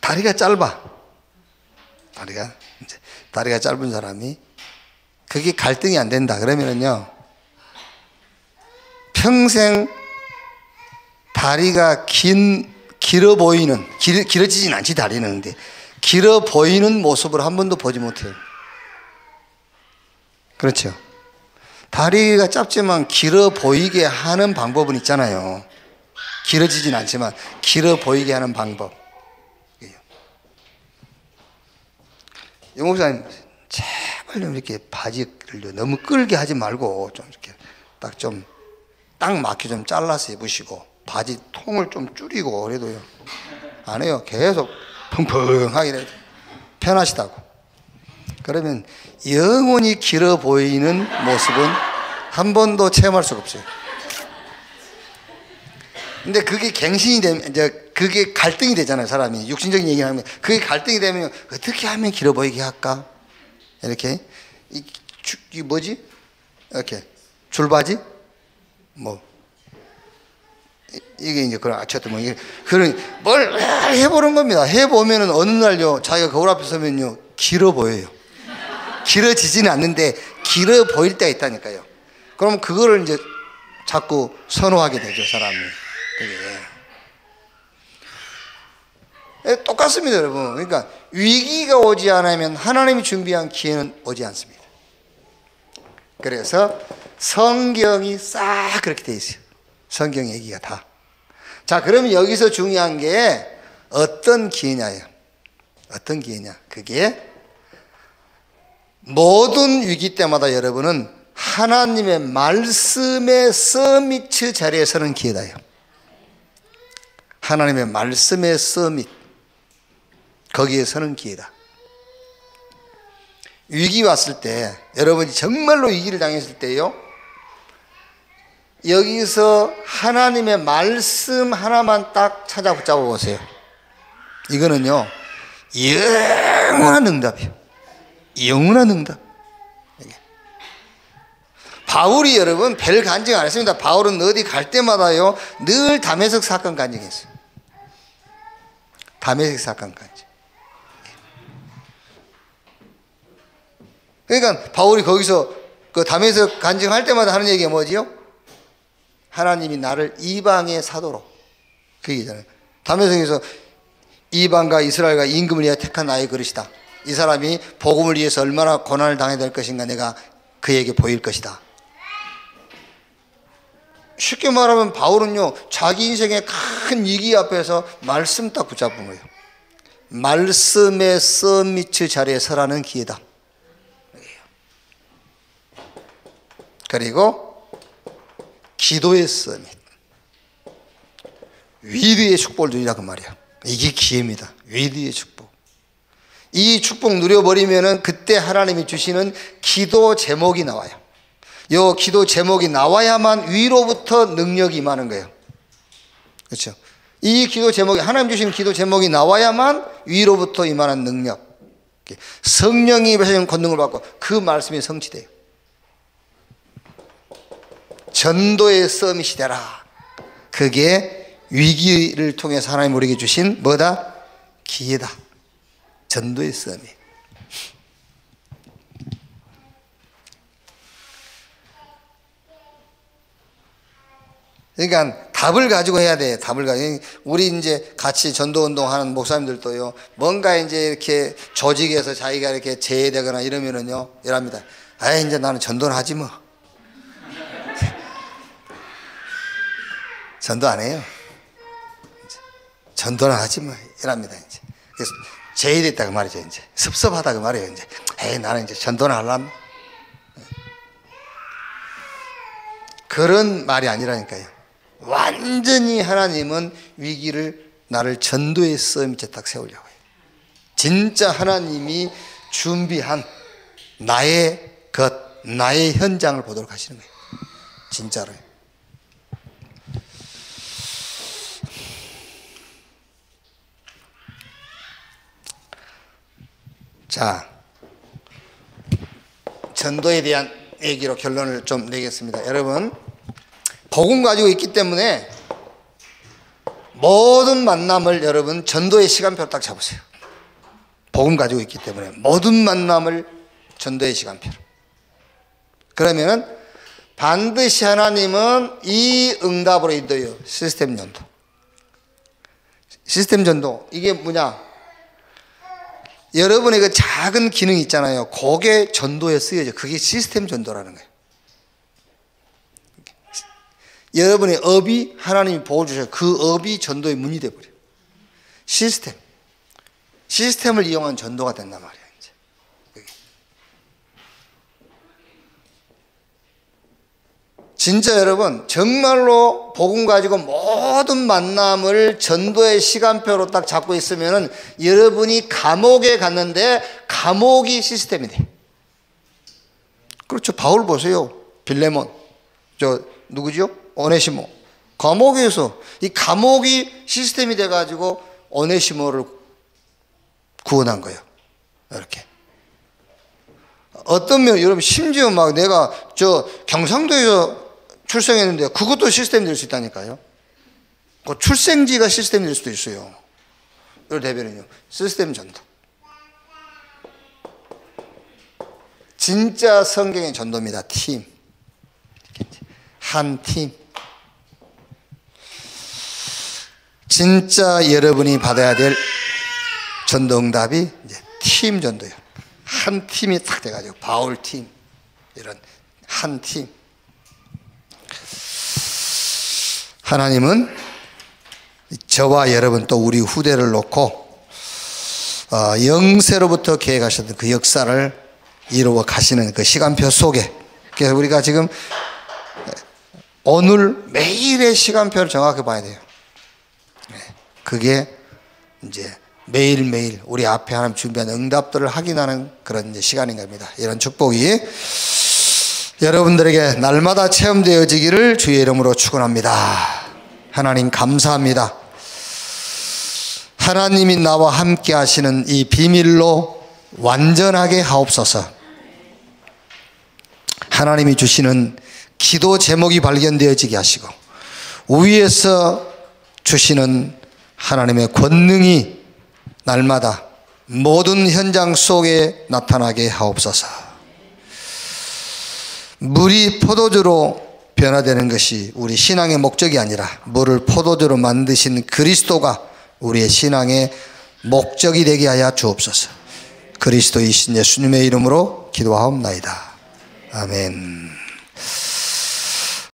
다리가 짧아. 다리가 짧은 사람이 그게 갈등이 안 된다 그러면은요, 평생 다리가 길어 보이는, 길어지진 않지 다리는. 근데 길어 보이는 모습을 한 번도 보지 못해요. 그렇죠? 다리가 짧지만 길어 보이게 하는 방법은 있잖아요. 길어지진 않지만 길어 보이게 하는 방법. 이 목사님 제발 좀 이렇게 바지를 너무 끌게 하지 말고 좀 이렇게 딱 맞게 좀 잘라서 입으시고 바지 통을 좀 줄이고 그래도요. 안 해요. 계속 펑펑하게 편하시다고. 그러면 영원히 길어 보이는 모습은 한 번도 체험할 수가 없어요. 근데 그게 갱신이 되면, 이제 그게 갈등이 되잖아요. 사람이 육신적인 얘기를 하면 그게 갈등이 되면 어떻게 하면 길어 보이게 할까? 이렇게 이 뭐지? 이렇게 줄바지? 뭐 이게 이제 그런 어쨌든 뭐 그런 뭘 해보는 겁니다. 해보면은 어느 날요 자기가 거울 앞에 서면요 길어 보여요. 길어지지는 않는데 길어 보일 때가 있다니까요. 그럼 그거를 이제 자꾸 선호하게 되죠, 사람이. 그게 똑같습니다, 여러분. 그러니까 위기가 오지 않으면 하나님이 준비한 기회는 오지 않습니다. 그래서 성경이 싹 그렇게 돼 있어요. 성경 얘기가 다. 자, 그러면 여기서 중요한 게 어떤 기회냐예요. 어떤 기회냐? 그게 모든 위기 때마다 여러분은 하나님의 말씀의 서밋 자리에 서는 기회다요. 하나님의 말씀의 서밋, 거기에 서는 기회다. 위기 왔을 때, 여러분이 정말로 위기를 당했을 때요, 여기서 하나님의 말씀 하나만 딱 찾아 붙잡아 보세요. 이거는요 영원한 응답이에요. 영원한 응답. 바울이 여러분 별 간증 안 했습니다. 바울은 어디 갈 때마다요 늘 다메섹 사건 간증했어요. 다메섹 사건 간증. 그러니까 바울이 거기서 그 다메섹 간증할 때마다 하는 얘기가 뭐지요? 하나님이 나를 이방의 사도로, 그 얘기잖아요. 다메섹에서 이방과 이스라엘과 임금을 위해 택한 나의 그릇이다. 이 사람이 복음을 위해서 얼마나 고난을 당해야 될 것인가 내가 그에게 보일 것이다. 쉽게 말하면 바울은요, 자기 인생의 큰 위기 앞에서 말씀 딱 붙잡은 거예요. 말씀의 서밋 자리에 서라는 기회다. 그리고 기도의 서밋, 위대의 축복을 누리라 그 말이야. 이게 기회입니다. 위대의 축복. 이 축복 누려버리면은 그때 하나님이 주시는 기도 제목이 나와요. 이 기도 제목이 나와야만 위로부터 능력이 임하는 거예요. 그렇죠? 이 기도 제목이, 하나님 주신 기도 제목이 나와야만 위로부터 임하는 능력, 성령이 하시는 권능을 받고 그 말씀이 성취돼요. 전도의 서밋이 되라. 그게 위기를 통해서 하나님 우리에게 주신 뭐다? 기회다. 전도의 서밋. 그러니까 답을 가지고 해야 돼. 답을 가지고. 우리 이제 같이 전도운동 하는 목사님들도요, 뭔가 이제 이렇게 조직에서 자기가 이렇게 제외되거나 이러면은요, 이랍니다. 이제 나는 전도는 하지 뭐. 전도 안 해요. 전도는 하지 뭐. 이랍니다, 이제. 그래서 제외됐다 그 말이죠, 이제. 섭섭하다 그 말이에요, 이제. 나는 이제 전도는 하려면. 그런 말이 아니라니까요. 완전히 하나님은 위기를, 나를 전도의 서밋에 딱 세우려고 해요. 진짜 하나님이 준비한 나의 것, 나의 현장을 보도록 하시는 거예요. 진짜로요. 자, 전도에 대한 얘기로 결론을 좀 내겠습니다. 여러분, 복음 가지고 있기 때문에 모든 만남을, 여러분 전도의 시간표를 딱 잡으세요. 복음 가지고 있기 때문에 모든 만남을 전도의 시간표로. 그러면은 반드시 하나님은 이 응답으로 인도해요. 시스템 전도. 시스템 전도, 이게 뭐냐? 여러분의 그 작은 기능이 있잖아요. 그게 전도에 쓰여져. 그게 시스템 전도라는 거예요. 여러분의 업이 하나님이 보호 주셔요. 그 업이 전도의 문이 되어버려요. 시스템을 이용한 전도가 된단 말이에요. 이제. 진짜 여러분, 정말로 복음 가지고 모든 만남을 전도의 시간표로 딱 잡고 있으면은 여러분이 감옥에 갔는데 감옥이 시스템이 돼. 그렇죠. 바울 보세요. 빌레몬, 누구죠? 오네시모. 감옥에서 이 감옥이 시스템이 돼가지고 오네시모를 구원한 거예요. 이렇게. 어떤 면, 여러분, 심지어 막 내가 경상도에서 출생했는데 그것도 시스템이 될 수 있다니까요. 그 출생지가 시스템이 될 수도 있어요. 이럴 대변은요, 시스템 전도. 진짜 성경의 전도입니다. 팀. 한 팀. 진짜 여러분이 받아야 될 전도 응답이 이제 팀 전도예요. 한 팀이 딱 돼가지고 바울 팀, 이런 한 팀. 하나님은 저와 여러분 또 우리 후대를 놓고 영세로부터 계획하셨던 그 역사를 이루어 가시는 그 시간표 속에, 그래서 우리가 지금 오늘 매일의 시간표를 정확히 봐야 돼요. 그게 이제 매일매일 우리 앞에 하나님 준비한 응답들을 확인하는 그런 이제 시간인 겁니다. 이런 축복이 여러분들에게 날마다 체험되어지기를 주의 이름으로 축원합니다. 하나님 감사합니다. 하나님이 나와 함께 하시는 이 비밀로 완전하게 하옵소서. 하나님이 주시는 기도 제목이 발견되어지게 하시고 위에서 주시는 하나님의 권능이 날마다 모든 현장 속에 나타나게 하옵소서. 물이 포도주로 변화되는 것이 우리 신앙의 목적이 아니라 물을 포도주로 만드신 그리스도가 우리의 신앙의 목적이 되게 하여 주옵소서. 그리스도이신 예수님의 이름으로 기도하옵나이다. 아멘.